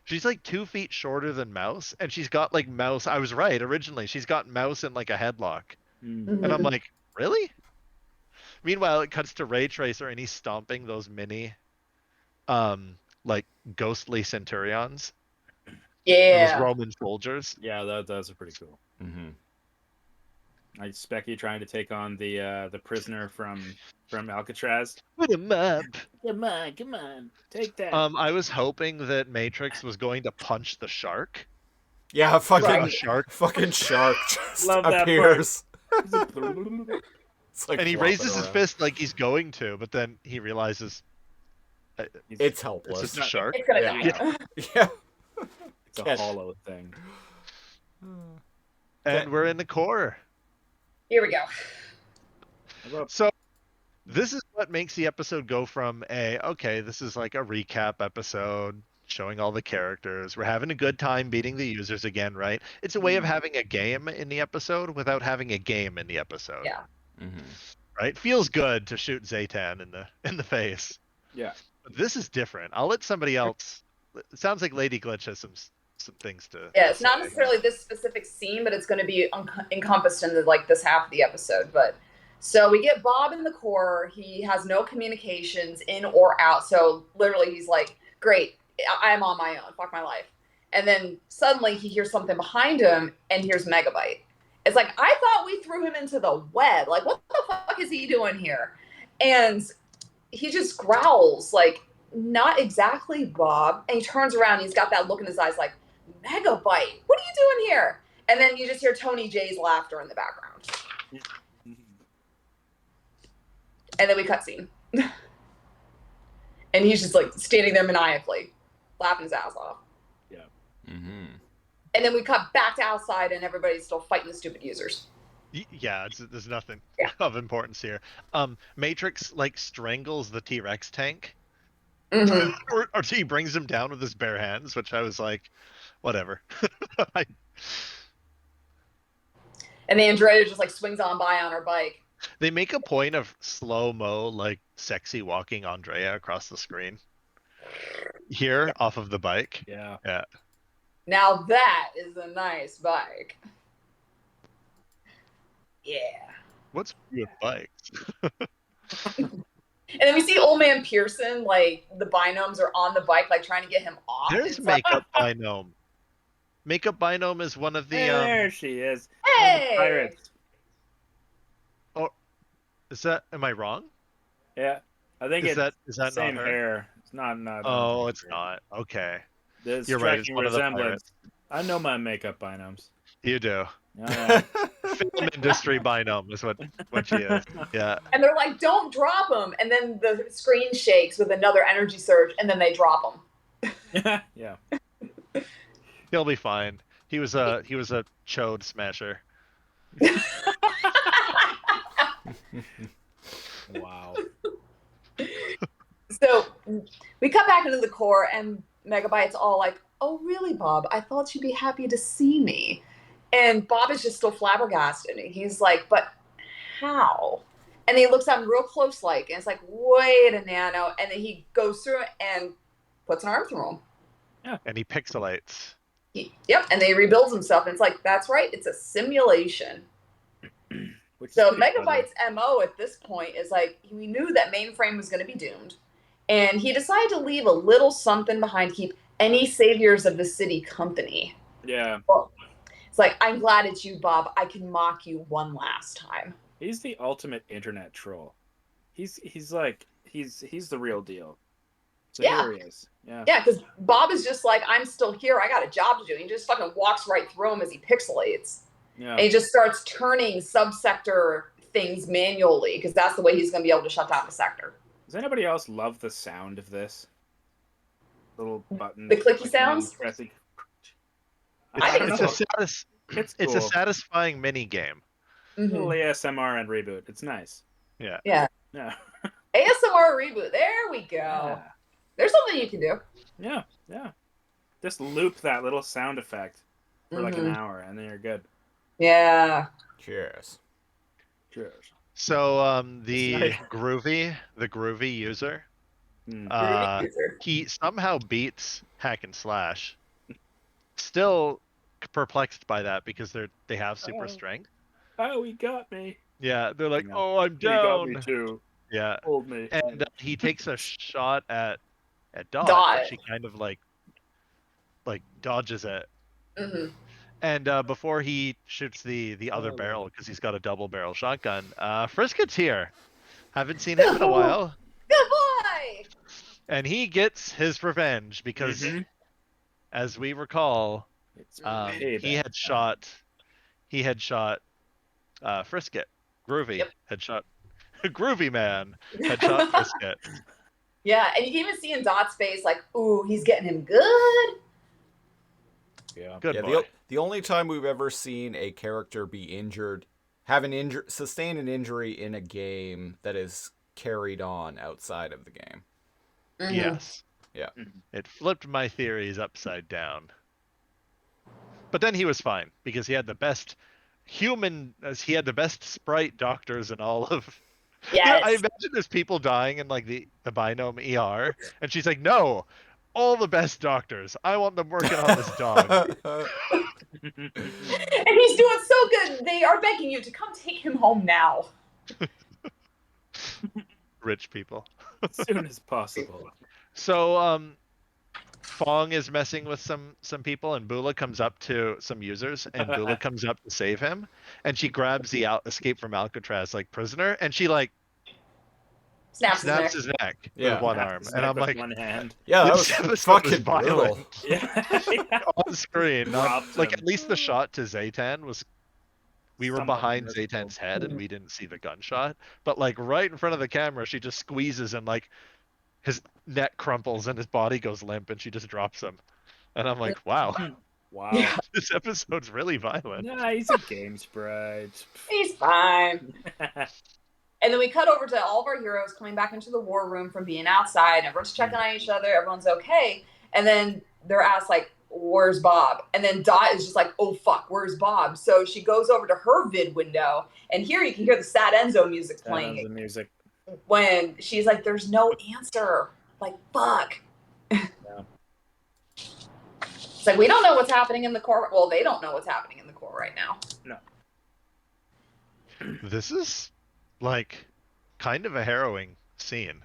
She's like 2 feet shorter than Mouse, and she's got like Mouse. I was right originally. She's got Mouse in like a headlock, and I'm like, really? Meanwhile, it cuts to Ray Tracer, and he's stomping those mini, like ghostly centurions. Yeah. Those Roman soldiers. Yeah, those are pretty cool. Mm-hmm. Like Specky trying to take on the prisoner from Alcatraz. Put him up. Come on, take that. I was hoping that Matrix was going to punch the shark. Yeah, fucking shark. Fucking shark just Love that appears. Like and he raises his fist like he's going to, but then he realizes it's helpless. It's just a shark. It's gonna die. Yeah. It's a hollow thing. And we're in the core. Here we go. So this is what makes the episode go from okay, this is like a recap episode showing all the characters. We're having a good time beating the users again, right? It's a way of having a game in the episode without having a game in the episode. Yeah. Mm-hmm. Right? Feels good to shoot Zaytan in the face. Yeah. But this is different. I'll let somebody else. It sounds like LadyGlitch has some things to. Yeah, it's not necessarily this specific scene, but it's going to be encompassed in this half of the episode. But so we get Bob in the core. He has no communications in or out. So literally, he's like, "Great, I'm on my own. Fuck my life." And then suddenly he hears something behind him and hears Megabyte. It's like, I thought we threw him into the web. Like, what the fuck is he doing here? And he just growls, like, not exactly Bob. And he turns around and he's got that look in his eyes like, Megabyte, what are you doing here? And then you just hear Tony J's laughter in the background. And then we cutscene. And he's just like standing there maniacally, laughing his ass off. Yeah. Mm-hmm. And then we cut back to outside and everybody's still fighting the stupid users. Yeah, there's nothing of importance here. Matrix like strangles the T-Rex tank. Mm-hmm. or he brings him down with his bare hands, which I was like, whatever. And then Andrea just like swings on by on her bike. They make a point of slow-mo, like sexy walking Andrea across the screen. Here, off of the bike. Yeah. Yeah. Now that is a nice bike. Yeah. What's with bikes? And then we see Old Man Pearson, like the binomes are on the bike, like trying to get him off. There's It's Makeup Binome. Makeup Binome is one of the. There she is. Hey! Pirates. Oh, is that? Am I wrong? Yeah, I think Is it's that same not her? hair. It's not. Oh, it's not. Okay, There's you're right. It's striking one of the resemblance. pirates. I know my makeup binomes. You do. Yeah. Film industry binome is what she is. Yeah. And they're like, don't drop him. And then the screen shakes with another energy surge, and then they drop him. Yeah. He'll be fine. He was a chode smasher. Wow. So we cut back into the core, and Megabyte's all like, oh, really, Bob? I thought you'd be happy to see me. And Bob is just still flabbergasted. He's like, but how? And he looks at him real close, like, and it's like, wait a nano. And then he goes through it and puts an arm through him. Yeah. And he pixelates. Yep. And then he rebuilds himself. And it's like, that's right. It's a simulation. So Megabyte's MO at this point is like, we knew that mainframe was going to be doomed. And he decided to leave a little something behind to keep any saviors of the city company. Yeah. Well, it's like, I'm glad it's you, Bob. I can mock you one last time. He's the ultimate internet troll. He's like he's the real deal. So Yeah. here he is. Yeah. Yeah, because Bob is just like, I'm still here. I got a job to do. He just fucking walks right through him as he pixelates. Yeah. And he just starts turning subsector things manually because that's the way he's going to be able to shut down the sector. Does anybody else love the sound of this? Little button. The clicky sounds? Pressing. I think It's so. It's It's cool. a satisfying mini game. Little ASMR and reboot. It's nice. Yeah. Yeah. ASMR reboot. There we go. Yeah. There's something you can do. Yeah. Just loop that little sound effect for like an hour, and then you're good. Yeah. Cheers. So the Sorry. groovy user, he somehow beats Hack and Slash. Still perplexed by that because they have super strength. Oh, he got me. Yeah, they're like, oh, I'm down. He got me too. Yeah, Hold me. and he takes a shot at Dot, Dot. but she kind of like dodges it. Mm-hmm. And before he shoots the other barrel, because he's got a double barrel shotgun, Frisket's here. Haven't seen him in a while. Good boy. And he gets his revenge because, as we recall, he had shot Frisket. Groovy had shot Groovy Man had shot Frisket. Yeah, and you can even see in Dot's face, like, ooh, he's getting him good. Yeah, good boy. The only time we've ever seen a character be injured, sustain an injury in a game that is carried on outside of the game. Mm-hmm. Yes. Yeah. It flipped my theories upside down. But then he was fine because he had the best sprite doctors in all of. Yes. I imagine there's people dying in like the Binome ER, and she's like, "No, all the best doctors. I want them working on this dog." And he's doing so good. They are begging you to come take him home now. Rich people. As soon as possible. So, Fong is messing with some people, and Bula comes up to some users, and Bula comes up to save him, and she grabs the Escape from Alcatraz like prisoner, and she like snaps his neck with one arm, and I'm like, one hand. Yeah, that this was episode fucking brutal. Yeah. On screen, like at least the shot to Zaytan was. We were Somewhat behind merciful. Zaytan's head, and we didn't see the gunshot. But like right in front of the camera, she just squeezes, and like his neck crumples, and his body goes limp, and she just drops him. And I'm like, wow. Wow. Yeah. This episode's really violent. Nah, he's a game sprite. He's fine. And then we cut over to all of our heroes coming back into the war room from being outside. Everyone's checking on each other. Everyone's okay. And then they're asked, like, where's Bob? And then Dot is just like, oh, fuck, where's Bob? So she goes over to her vid window. And here you can hear the Sad Enzo music playing. The music. When she's like, there's no answer. Like, fuck. Yeah. It's like, we don't know what's happening in the core. Well, they don't know what's happening in the core right now. No. This is like kind of a harrowing scene.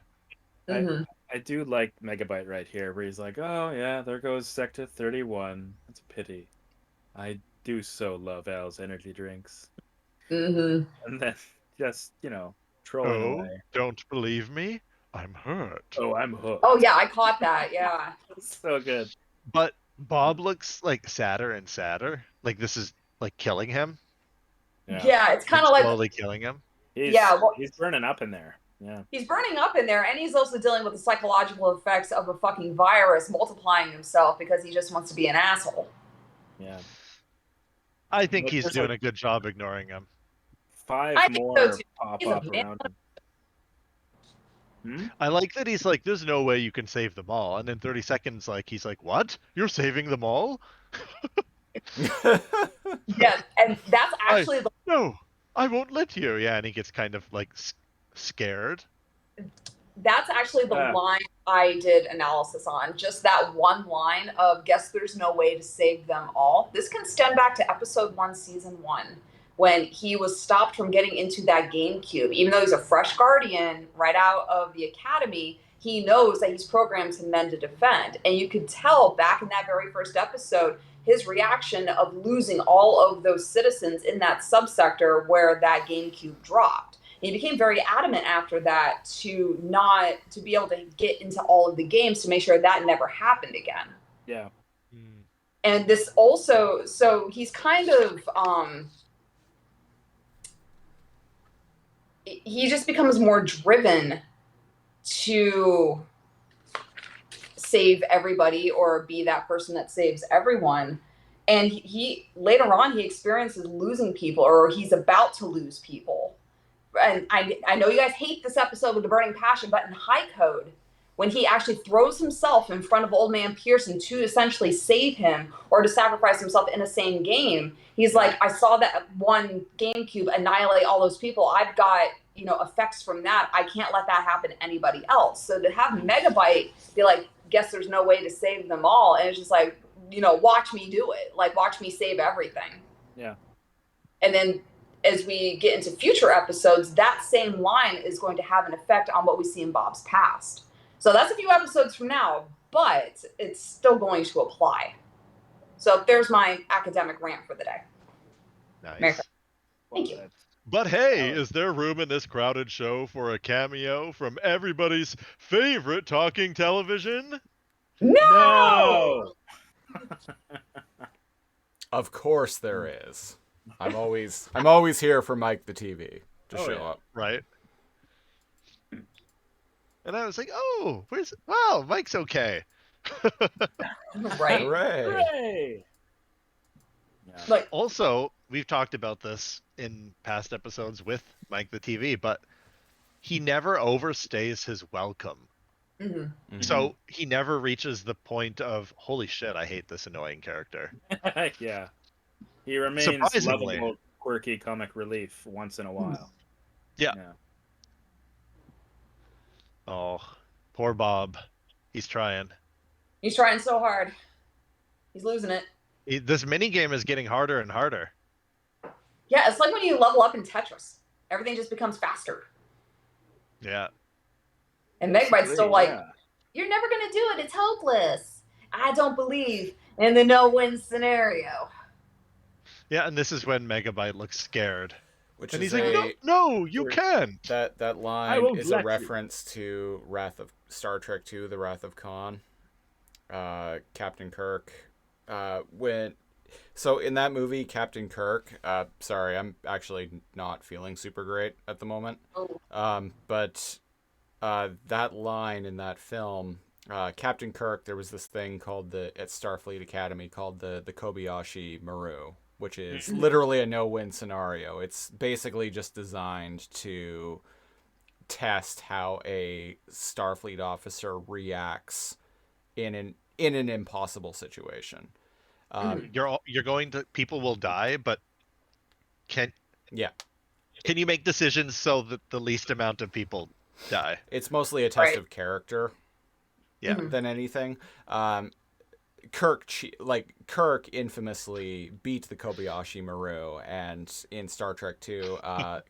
Mm-hmm. I do like Megabyte right here, where he's like, oh yeah, there goes Sector 31. That's a pity. I do so love Al's energy drinks. Mm-hmm. And then just, trolling Oh, away. don't believe me? I'm hurt. Oh, I'm hooked. Oh, yeah, I caught that, yeah. So good. But Bob looks like sadder and sadder. Like this is like killing him. Yeah, it's kind of like slowly killing him. He's burning up in there. Yeah. He's burning up in there, and he's also dealing with the psychological effects of a fucking virus multiplying himself because he just wants to be an asshole. Yeah. I think he's there's doing a good job ignoring him. 5 I think more so, too. pop He's a up man. around him. I like that he's like, there's no way you can save them all. And in 30 seconds, like, he's like, what? You're saving them all? Yeah, and that's actually the No, I won't let you. Yeah, and he gets kind of like scared. That's actually the line I did analysis on. Just that one line of, guess there's no way to save them all. This can stem back to episode 1, season 1, when he was stopped from getting into that GameCube. Even though he's a fresh Guardian right out of the academy, he knows that he's programmed to mend to defend. And you could tell back in that very first episode, his reaction of losing all of those citizens in that subsector where that GameCube dropped. He became very adamant after that to be able to get into all of the games to make sure that never happened again. Yeah. And this also, so he's kind of, he just becomes more driven to save everybody or be that person that saves everyone. And he later on, he experiences losing people, or he's about to lose people. And I know you guys hate this episode with the burning passion, but in High Code, when he actually throws himself in front of Old Man Pearson to essentially save him or to sacrifice himself in a same game, he's like, I saw that one GameCube annihilate all those people. I've got, effects from that. I can't let that happen to anybody else. So to have Megabyte be like, guess there's no way to save them all. And it's just like, watch me do it. Like, watch me save everything. Yeah. And then as we get into future episodes, that same line is going to have an effect on what we see in Bob's past. So that's a few episodes from now, but it's still going to apply. So there's my academic rant for the day. Nice. Thank you. But hey, is there room in this crowded show for a cameo from everybody's favorite talking television? No! Of course there is. I'm always here for Mike the TV to show up. Right. And I was like, oh, wow, Mike's okay. Right. Hooray. Yeah. Like, Also, we've talked about this in past episodes with Mike the TV, but he never overstays his welcome. mm-hmm. Mm-hmm. So he never reaches the point of, holy shit, I hate this annoying character. Yeah. He remains Surprisingly. lovable, quirky comic relief once in a while. Yeah. Oh, poor Bob. He's trying. He's trying so hard. He's losing it. This minigame is getting harder and harder. Yeah, it's like when you level up in Tetris. Everything just becomes faster. Yeah. And Megabyte's still like, you're never going to do it. It's hopeless. I don't believe in the no-win scenario. Yeah, and this is when Megabyte looks scared. Which and is he's like, no, you can. That line is a reference to Star Trek II, The Wrath of Khan. Captain Kirk. So in that movie, Captain Kirk, sorry, I'm actually not feeling super great at the moment. But that line in that film, Captain Kirk, there was this thing called at Starfleet Academy called the Kobayashi Maru, which is literally a no-win scenario. It's basically just designed to test how a Starfleet officer reacts in an impossible situation. People will die, but can you make decisions so that the least amount of people die? It's mostly a test of character, than anything. Kirk infamously beat the Kobayashi Maru, and in Star Trek II,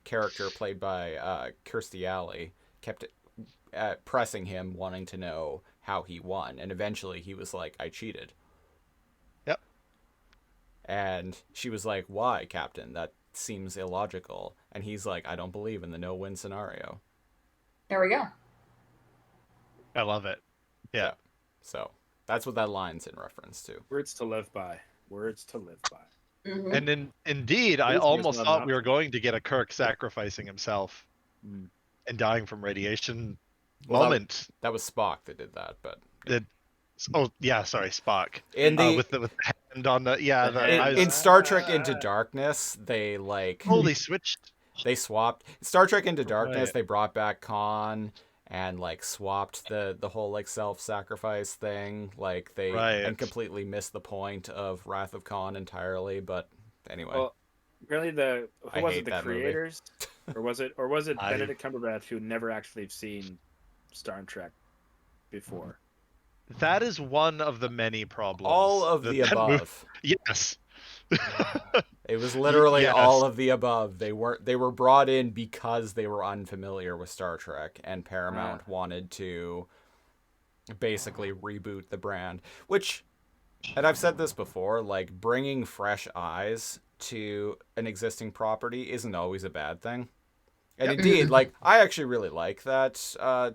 character played by Kirstie Alley kept pressing him, wanting to know how he won, and eventually he was like, I cheated. Yep. And she was like, why, Captain? That seems illogical. And he's like, I don't believe in the no-win scenario. There we go. I love it. Yeah. So that's what that line's in reference to. Words to live by. Words to live by. Mm-hmm. And indeed, I almost thought we were going to get a Kirk sacrificing himself and dying from radiation moment. That was Spock that did that, but Spock. In the with the hand on the in Star Trek Into Darkness, they switched. They swapped Star Trek Into Darkness. They brought back Khan and swapped the whole self-sacrifice thing. And completely missed the point of Wrath of Khan entirely. But anyway, well, really, the creators, or was it Benedict Cumberbatch, who never actually seen Star Trek before? That is one of the many problems. All of the above. Yes. It was literally all of the above. They were brought in because they were unfamiliar with Star Trek, and Paramount wanted to basically reboot the brand. Which, and I've said this before, bringing fresh eyes to an existing property isn't always a bad thing. And indeed, I actually really like that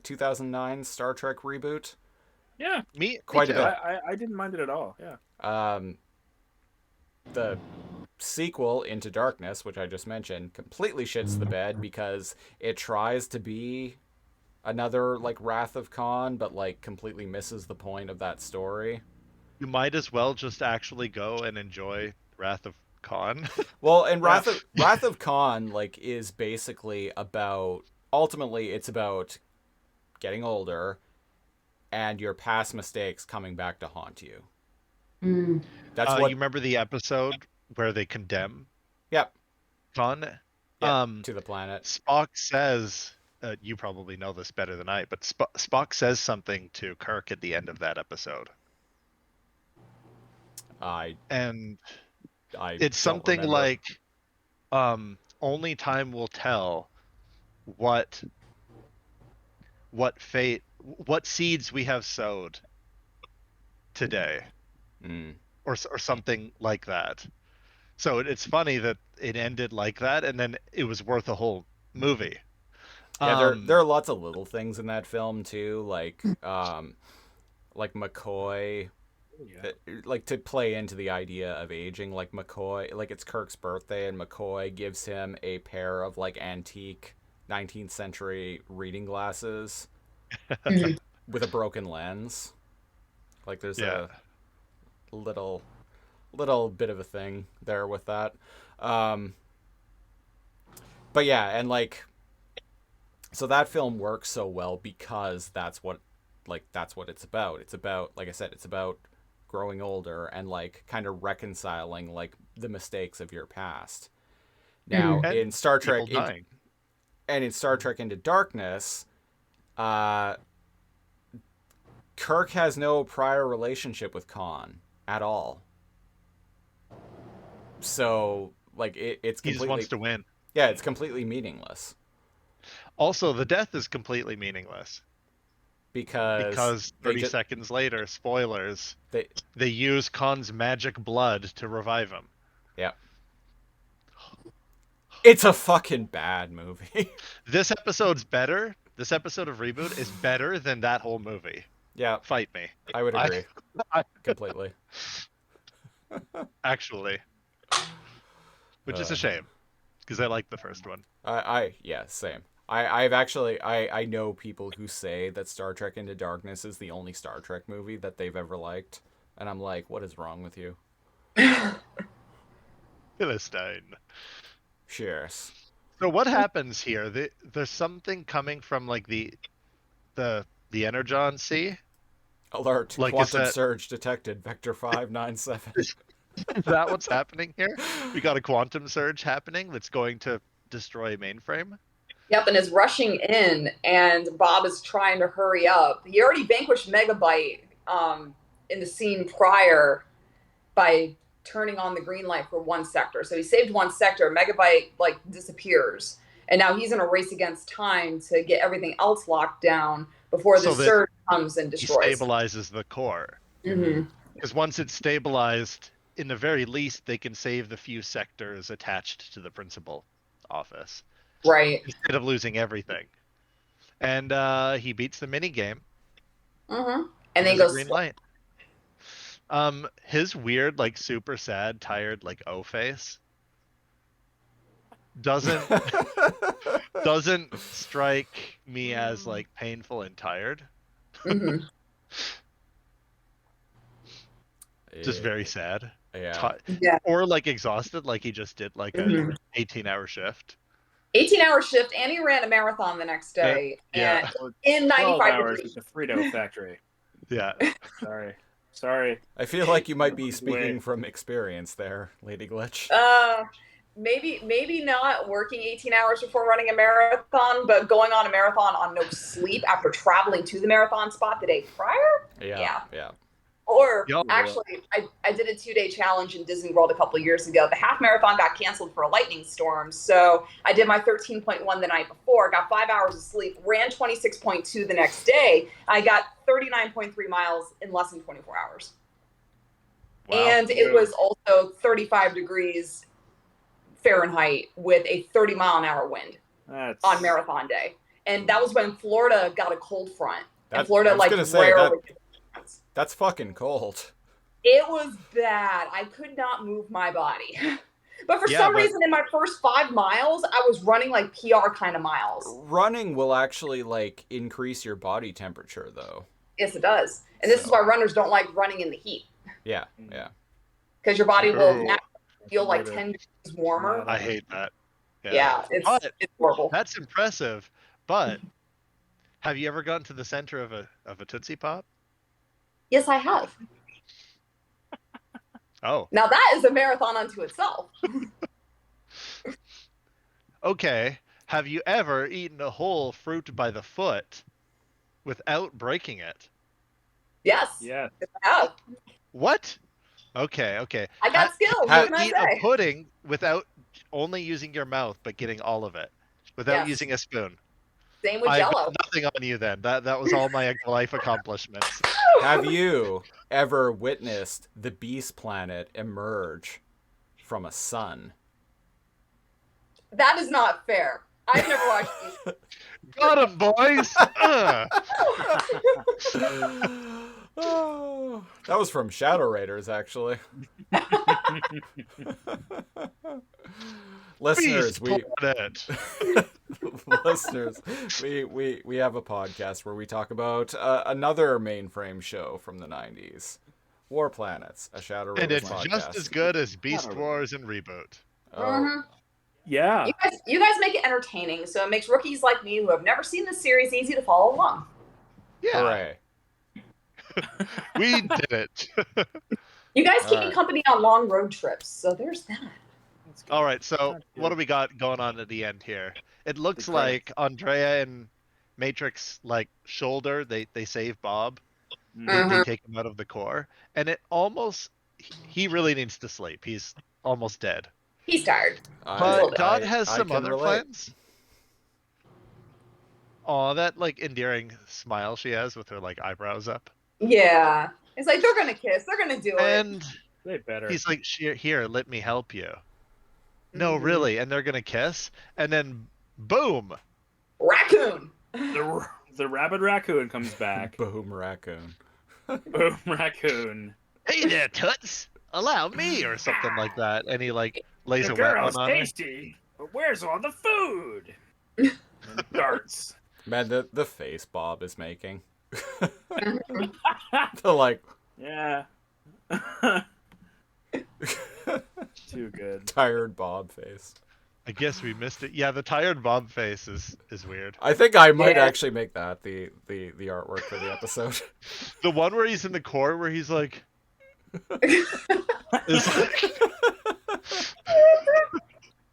2009 Star Trek reboot. Yeah, quite a bit. I didn't mind it at all. Yeah. The sequel, Into Darkness, which I just mentioned, completely shits the bed because it tries to be another Wrath of Khan, but completely misses the point of that story. You might as well just actually go and enjoy Wrath of Khan. Well, and Wrath of Khan like is basically about, ultimately it's about getting older and your past mistakes coming back to haunt you. Mm. That's what you remember the episode where they condemn Yep. Khan? To the planet. Spock says, you probably know this better than I, but Spock says something to Kirk at the end of that episode. It's something remember. like, only time will tell what seeds we have sowed today, or something like that. So it's funny that it ended like that, and then it was worth a whole movie. Yeah, there are lots of little things in that film too, like McCoy, like to play into the idea of aging. Like McCoy, like it's Kirk's birthday, and McCoy gives him a pair of like antique 19th century reading glasses with a broken lens. Like there's a little bit of a thing there with that. But yeah, and like, so that film works so well because that's what it's about. It's about, like I said, it's about growing older and like kind of reconciling like the mistakes of your past. Now in Star Trek in Star Trek Into Darkness, Kirk has no prior relationship with Khan at all. So like it's completely, he just wants to win. Yeah, it's completely meaningless. Also, the death is completely meaningless. Because 30 seconds later, spoilers, they use Khan's magic blood to revive him. Yeah. It's a fucking bad movie. This episode's better. This episode of Reboot is better than that whole movie. Yeah. Fight me. I would agree. Completely. Actually. Which is a shame, because I like the first one. Yeah, same. I know people who say that Star Trek Into Darkness is the only Star Trek movie that they've ever liked, and I'm like, what is wrong with you? Philistine. Cheers. So what happens here? There's something coming from like the Energon Sea. Alert! Like, quantum surge detected. Vector 597. Is that what's happening here? We got a quantum surge happening that's going to destroy mainframe. Yep, and is rushing in, and Bob is trying to hurry up. He already vanquished Megabyte in the scene prior by turning on the green light for one sector. So he saved one sector. Megabyte like disappears, and now he's in a race against time to get everything else locked down before the surge comes and destroys. He stabilizes the core. Because once it's stabilized, in the very least, they can save the few sectors attached to the principal office. Right. Instead of losing everything. And he beats the mini game. And then he goes green light. His weird, like super sad, tired, like O face doesn't strike me as like painful and tired. Just very sad. Yeah. Or like exhausted, like he just did like a 18-hour shift. 18-hour shift, and he ran a marathon the next day. Yeah. And in 95 hours degrees. at the Frito factory. Yeah. Sorry. I feel like you might be speaking from experience there, LadyGlitch. Maybe not working 18 hours before running a marathon, but going on a marathon on no sleep after traveling to the marathon spot the day prior. Yeah. Or actually, I did a 2-day challenge in Disney World a couple of years ago. The half marathon got canceled for a lightning storm. So I did my 13.1 the night before, got 5 hours of sleep, ran 26.2 the next day. I got 39.3 miles in less than 24 hours. Wow. And it was also 35 degrees Fahrenheit with a 30-mile-an-hour wind on marathon day. And that was when Florida got a cold front. And Florida, rarely... That's fucking cold. It was bad. I could not move my body. But for some reason, in my first 5 miles, I was running like PR kind of miles. Running will actually like increase your body temperature, though. Yes, it does. And this is why runners don't like running in the heat. Yeah, yeah. Because your body will Ooh. naturally feel like 10 degrees warmer. I hate that. Yeah, But it's horrible. that's impressive. But have you ever gotten to the center of a Tootsie Pop? Yes, I have. Oh. Now that is a marathon unto itself. Okay. Have you ever eaten a whole fruit by the foot without breaking it? Yes. Yeah. Yes, I have. What? Okay, okay. I got skills. What Have can I you eat a say? pudding without only using your mouth but getting all of it? Without Yes. using a spoon? Same with I've Jello. got nothing on you then. That was all my life accomplishments. Have you ever witnessed the Beast Planet emerge from a sun? That is not fair. I've never watched these. Got him, boys! Oh, that was from Shadow Raiders, actually. Listeners, Beast Planet. listeners, we have a podcast where we talk about another mainframe show from the 90s, War Planets, a Shadow And Raiders it's podcast. just as good as Beast Wars and Reboot. Oh, Mhm. Yeah. You guys make it entertaining, so it makes rookies like me who have never seen the series easy to follow along. Yeah, hooray. we did it. You guys keep me Alright. company on long road trips, so there's that. All right, so Not what good. do we got going on at the end here? It looks The like Andrea and Matrix shoulder. They save Bob. They take him out of the core, and it almost he really needs to sleep. He's almost dead. He's tired. But Dot has I some can other relate. plans. Oh, that endearing smile she has with her eyebrows up. Yeah. It's like they're gonna kiss. They're gonna do it. And They better. he's like, "Here, let me help you." No, really, and they're gonna kiss, and then boom. Raccoon. The rabid raccoon comes back. Boom raccoon. Boom raccoon. Hey there, Toots. Allow me, or something like that. And he lays The a wet girl's one on her. tasty, but where's all the food? And darts. Man, the face Bob is making. The Yeah. Too good. tired Bob face. I guess we missed it. Yeah, the tired Bob face is weird. I think I might Yeah. actually make that the artwork for the episode. The one where he's in the core, where he's like, is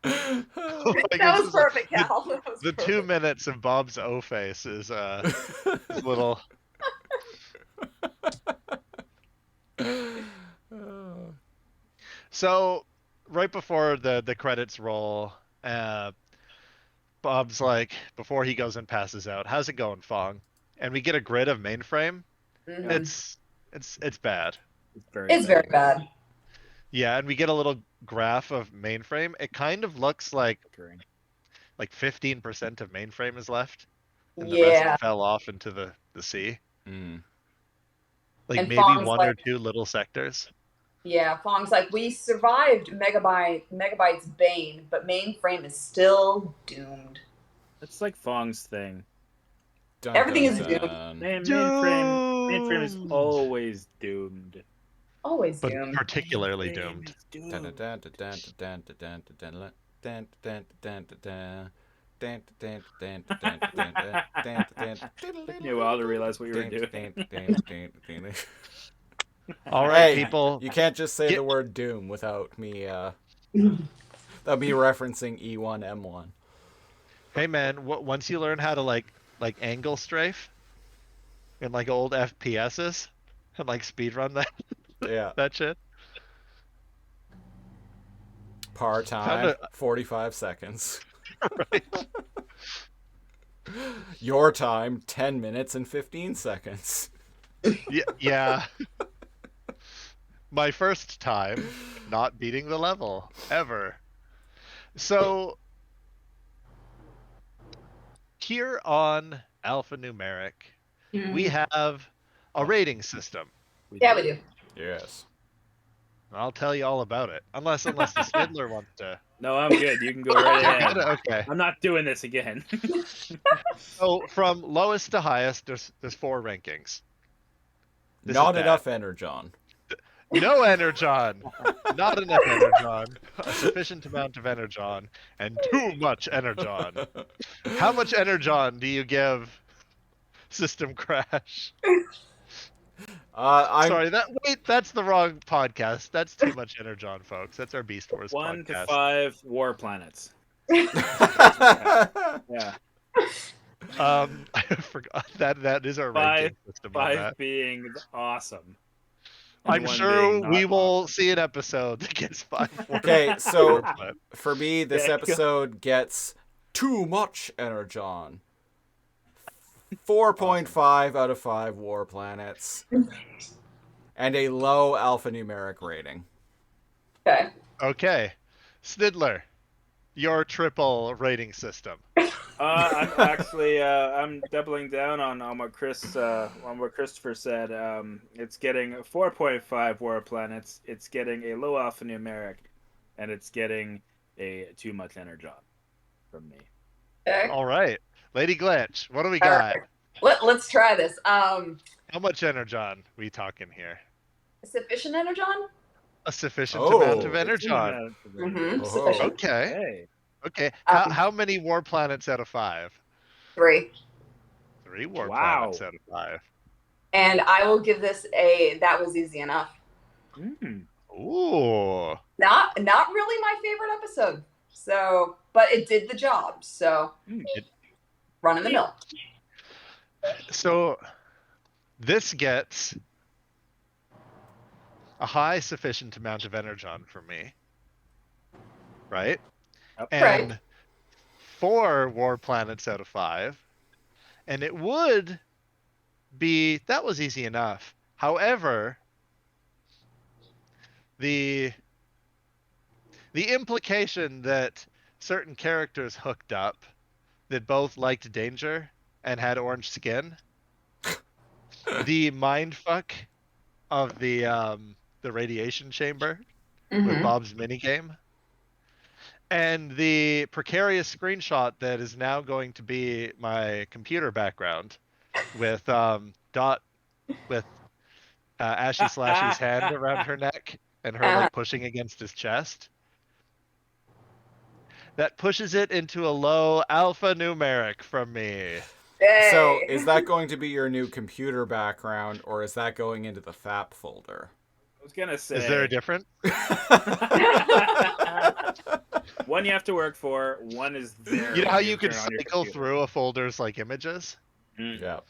That was perfect, Cal. That was The perfect. 2 minutes of Bob's O face is a little. So, right before the credits roll, Bob's like, before he goes and passes out, "How's it going, Fong?" And we get a grid of mainframe. Mhm. It's bad. It's very bad. Yeah, and we get a little graph of mainframe. It kind of looks like 15% of mainframe is left, and the Yeah. rest fell off into the sea. Mm. And Maybe Fong's one or like- two little sectors. Yeah, Fong's like, we survived Megabyte's bane, but mainframe is still doomed. It's like Fong's thing. Dun, Everything dun, is doomed. dun. Mainframe is always doomed. Always But doomed. particularly Mainframe doomed. is Dun, dun, doomed. dun, dun, dun, dun, dun, dun, dun, dun, dun, dun, dun, dun. Dun, dun, dun, dun, dun, dun, dun, dun, dun. Took me a while to realize what you were doing. Dun, dun, dun, dun, dun. All right, Hey, people. You can't just say Get- the word doom without me referencing E1M1. Hey, man. Once you learn how to like angle strafe in old FPSs and speedrun Yeah. that shit. Par time, Kinda- 45 seconds. Right. Your time, 10 minutes and 15 seconds. Yeah. My first time not beating the level ever. So here on Alphanumeric, we have a rating system. Yeah, we do. Yes. I'll tell you all about it, unless the Sniddler wants to. No, I'm good. You can go right ahead. Okay. I'm not doing this again. So from lowest to highest, there's 4 rankings. This is Not bad. enough Energon. No Energon. Not enough Energon. A sufficient amount of Energon. And too much Energon. How much Energon do you give System Crash? Sorry, that's the wrong podcast. That's too much Energon, folks. That's our Beast Wars 1 podcast. to 5 war planets. Yeah. I forgot that is our ranking system on 5 that. being awesome. and I'm 1 sure being not we will awesome. see an episode that gets 5. Okay, so but for me, this episode gets too much Energon. 4.5 out of 5 war planets. And a low alphanumeric rating. Okay. Okay, Sniddler, your triple rating system. I'm actually I'm doubling down on what Christopher said. It's getting 4.5 war planets. It's getting a low alphanumeric, and it's getting a too much Energon from me. Okay. All right, LadyGlitch, what do we All got? right. Let's try this. How much Energon we talking here? Sufficient Energon? A sufficient amount of Energon. Mm-hmm. Oh. Sufficient. Okay. Hey. Okay. How many war planets out of 5? 3. 3 war Wow. planets out of 5. And I will give this that was easy enough. Ooh. Not really my favorite episode. So, but it did the job. So, run in the mill. So this gets a high sufficient amount of Energon for me. Right? And 4 war planets out of 5. And it would be, that was easy enough. However, the implication that certain characters hooked up that both liked danger and had orange skin, the mindfuck of the radiation chamber with Bob's minigame, and the precarious screenshot that is now going to be my computer background with Dot with Ashy Slashy's hand around her neck and her like pushing against his chest. That pushes it into a low alphanumeric from me. Hey. So, is that going to be your new computer background, or is that going into the FAP folder? I was gonna say. Is there a difference? One you have to work for. One is there. You know how you can can cycle through a folder's like images? Yeah.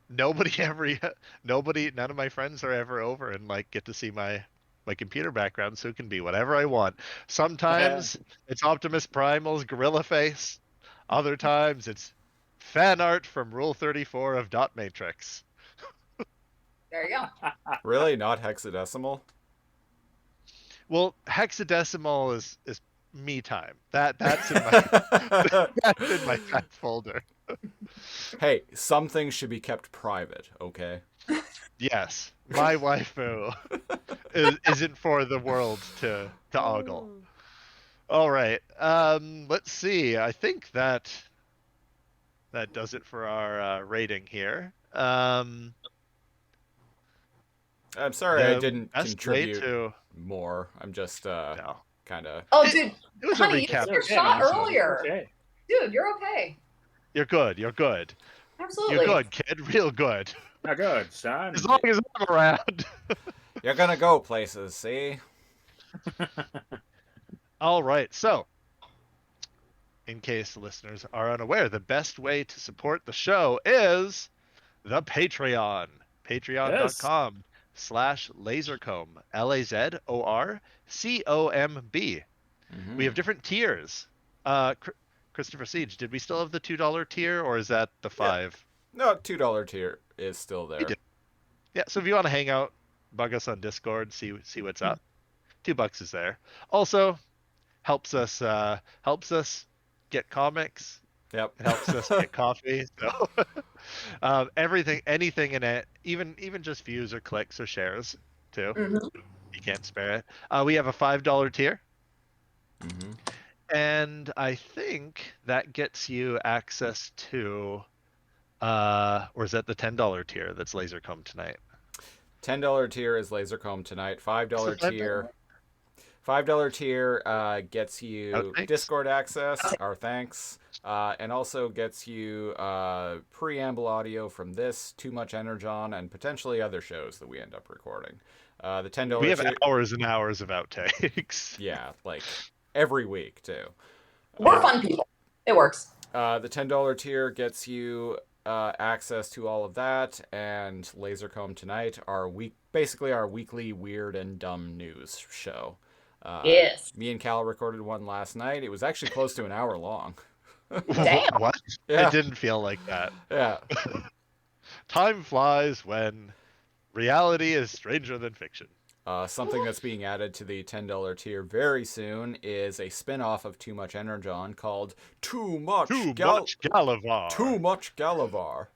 None of my friends are ever over and like get to see my computer background, so it can be whatever I want. Sometimes it's Optimus Primal's gorilla face. Other times it's fan art from Rule 34 of Dot Matrix. There you go. Really? Not hexadecimal? Well, hexadecimal is me time. That's in my that's in my fan folder. Hey, some things should be kept private, okay? Yes, my waifu isn't for the world to ogle. All right, let's see. I think that does it for our rating here. I'm sorry I didn't contribute more. I'm just kind of. Oh, dude, it was honey, a recap. you took your shot earlier. Okay. Dude, you're okay. You're good. You're good. Absolutely. You're good, kid. Real good. Not good, son. As long as I'm around. You're gonna go places, see? All right. So, in case listeners are unaware, the best way to support the show is the Patreon. Patreon.com/lasercomb. LAZORCOMB. We have different tiers. Christopher Siege, did we still have the $2 tier, or is that the 5? No, $2 tier is still there. Yeah, so if you want to hang out, bug us on Discord, see what's up. $2 is there. Also, helps us get comics. Yep. It helps us get coffee. So anything in it, even just views or clicks or shares too. You can't spare it. We have a $5 tier. And I think that gets you access to, or is that the $10 tier that's Lasercomb tonight? $10 tier is Lasercomb tonight. $5 tier. $5 tier gets you Discord access, our thanks, and also gets you preamble audio from this, Too Much Energon, and potentially other shows that we end up recording. The $10 We have tier... hours and hours of outtakes. Yeah, like every week, too. We're fun people. It works. The $10 tier gets you access to all of that, and Lasercomb Tonight, basically our weekly weird and dumb news show. Yes. Me and Cal recorded one last night. It was actually close to an hour long. Damn. What? Yeah. It didn't feel like that. Yeah. Time flies when reality is stranger than fiction. Something that's being added to the $10 tier very soon is a spin-off of Too Much Energon called Too Much Galavar. Too Much Galavar.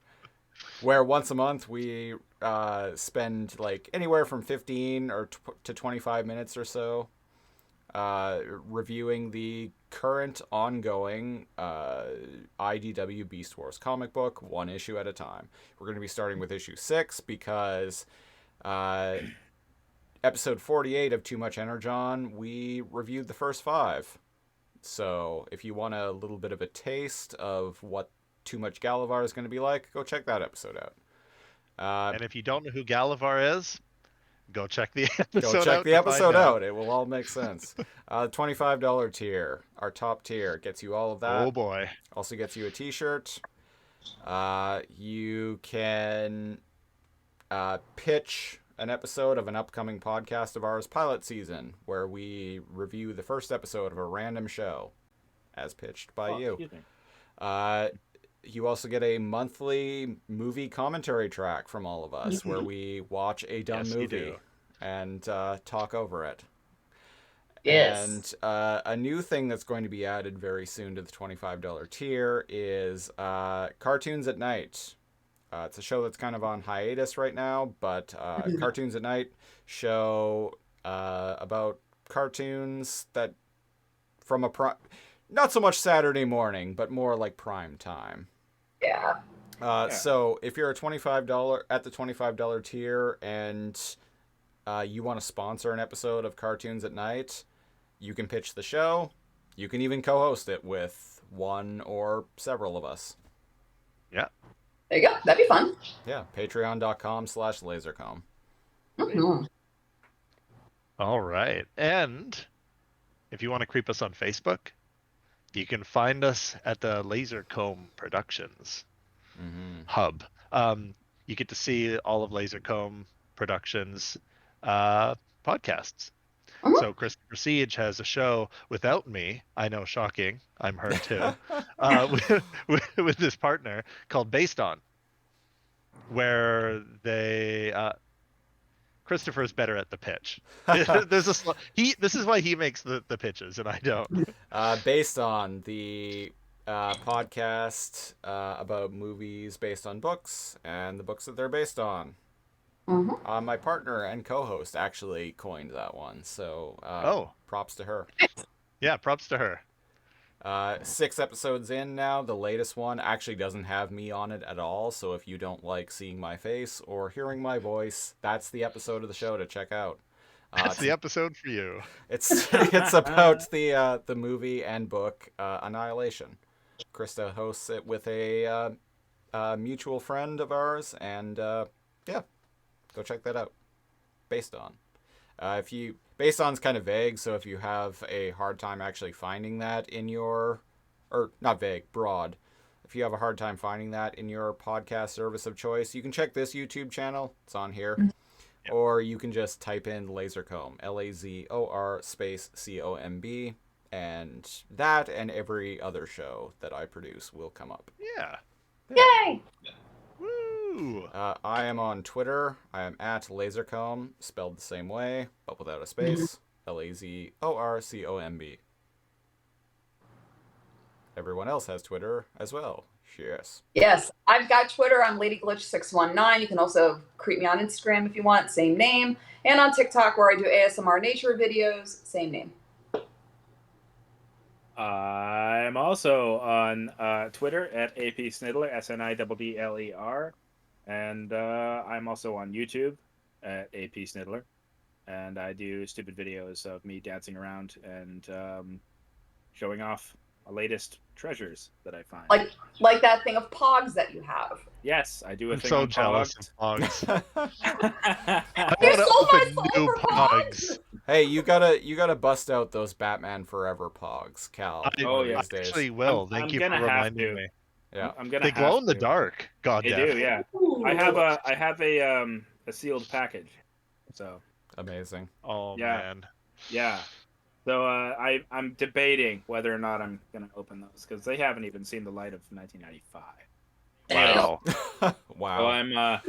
Where once a month we spend like anywhere from 15 to 25 minutes or so reviewing the current ongoing IDW Beast Wars comic book, one issue at a time. We're going to be starting with issue 6 because episode 48 of Too Much Energon, we reviewed the first 5. So if you want a little bit of a taste of what Too Much Galavar is going to be like, go check that episode out. And if you don't know who Galavar is, go check the episode out. Go check the episode out. It will all make sense. $25 tier, our top tier, gets you all of that. Oh boy. Also gets you a t-shirt. You can pitch an episode of an upcoming podcast of ours, Pilot Season, where we review the first episode of a random show as pitched by you. You also get a monthly movie commentary track from all of us where we watch a dumb movie and talk over it. Yes. And a new thing that's going to be added very soon to the $25 tier is Cartoons at Night. It's a show that's kind of on hiatus right now, but Cartoons at Night show about cartoons that from not so much Saturday morning, but more like prime time. Yeah. So if you're a $25 at the $25 tier and you want to sponsor an episode of Cartoons at Night, you can pitch the show. You can even co-host it with one or several of us. Yeah. There you go. That'd be fun. Yeah. Patreon.com/lasercomb. Mm-hmm. All right. And if you want to creep us on Facebook, you can find us at the Lasercomb Productions hub. You get to see all of Lasercomb Productions podcasts. Mm-hmm. So Christopher Siege has a show without me. I know, shocking. I'm her too. With his partner called Based On, where they Christopher's better at the pitch. This is why he makes the pitches and I don't. Based On, the podcast about movies based on books and the books that they're based on. Mm-hmm. My partner and co-host actually coined that one, so props to her. Yeah, props to her. 6 episodes in now. The latest one actually doesn't have me on it at all, so if you don't like seeing my face or hearing my voice, that's the episode of the show to check out. That's the episode for you. It's about the movie and book Annihilation. Krista hosts it with a mutual friend of ours, and go check that out. Based On. Based On's kind of vague, so if you have a hard time actually finding that in your, or not vague, broad. If you have a hard time finding that in your podcast service of choice, you can check this YouTube channel. It's on here. Yep. Or you can just type in Lasercomb, LAZOR space COMB, and that and every other show that I produce will come up. Yeah. Yay! Woo! I am on Twitter. I am at Lasercomb, spelled the same way, but without a space. LAZORCOMB. Everyone else has Twitter as well. Yes. Yes, I've got Twitter. I'm LadyGlitch619. You can also creep me on Instagram if you want, same name. And on TikTok, where I do ASMR nature videos, same name. I'm also on Twitter at AP Sniddler, SNIDDLER. And I'm also on YouTube at AP Sniddler, and I do stupid videos of me dancing around and showing off my latest treasures that I find. Like that thing of Pogs that you have. Yes, I do a I'm thing so on jealous Pogs. of Pogs. I You want to sold my open soul new for Pogs. Hey, you gotta bust out those Batman Forever Pogs, Cal. I, Oh, one of yeah. these days. actually will. Thank I'm you gonna for have reminding to. me. Yeah. I'm gonna They glow have in the to. dark. God They damn. do, yeah. Ooh. I have a sealed package. So Amazing. Oh yeah. man. Yeah. So I'm debating whether or not I'm gonna open those because they haven't even seen the light of 1995. Wow. So Wow. I'm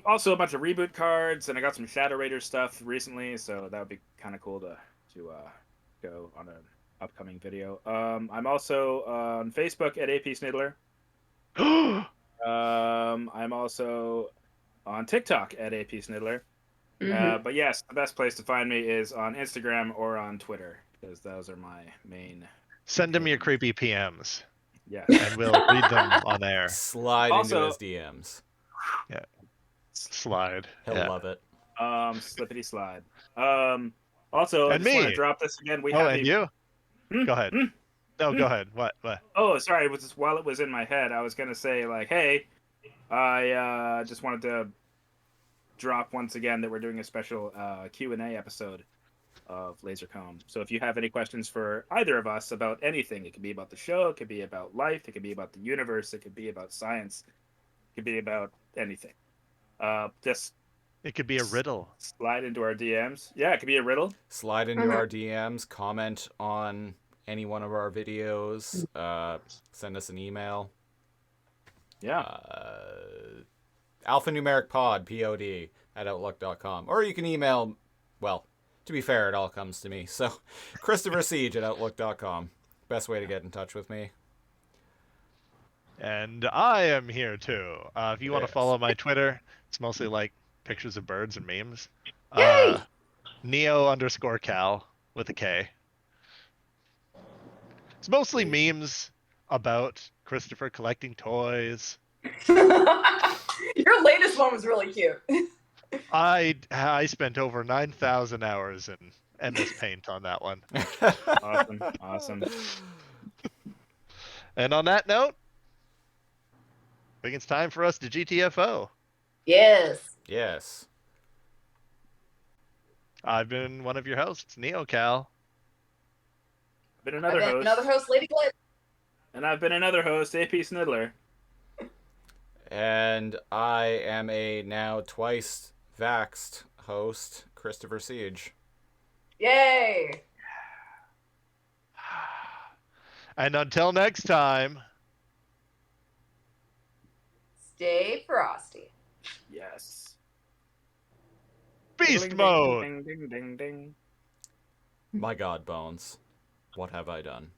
also a bunch of ReBoot cards, and I got some Shadow Raider stuff recently, so that would be kind of cool to go on an upcoming video. I'm also on Facebook at AP Sniddler. I'm also on TikTok at AP Sniddler. But yes, the best place to find me is on Instagram or on Twitter, because those are my main. Send him your creepy PMs, Yes. and we'll read them on air. Slide into his DMs. Yeah. Slide. He'll Yeah. love it. Slippity slide. Also, I And just want me. to drop this again. We Oh, haven't and even... you? Go ahead. No, go ahead. What? Oh, sorry. It was just while it was in my head, I was gonna say like, hey, I just wanted to drop once again that we're doing a special Q&A episode of Lasercomb. So if you have any questions for either of us about anything, it could be about the show, it could be about life, it could be about the universe, it could be about science, it could be about anything. Just It could be a riddle. slide into our DMs. Yeah, it could be a riddle. Slide into our DMs, comment on any one of our videos, send us an email. Yeah. ALPHANUMERIC pod, at outlook.com. Or you can email, well, to be fair, it all comes to me. So, Christopher Siege at outlook.com. Best way to get in touch with me. And I am here too. If you want to Yes. follow my Twitter, it's mostly like pictures of birds and memes. Yay! Neo_Kal with a K. It's mostly memes about Christopher collecting toys. Your latest one was really cute. I spent over 9,000 hours in MS Paint on that one. Awesome. And on that note, I think it's time for us to GTFO. Yes. Yes. I've been one of your hosts, NeoKal. I've been another host. Another host, LadyGlitch. And I've been another host, AP Sniddler. And I am a now twice vaxxed host, Christopher Siege. Yay! And until next time, Stay frosty. Yes. beast Ding, mode. ding, ding, ding, ding. My God, Bones. What have I done?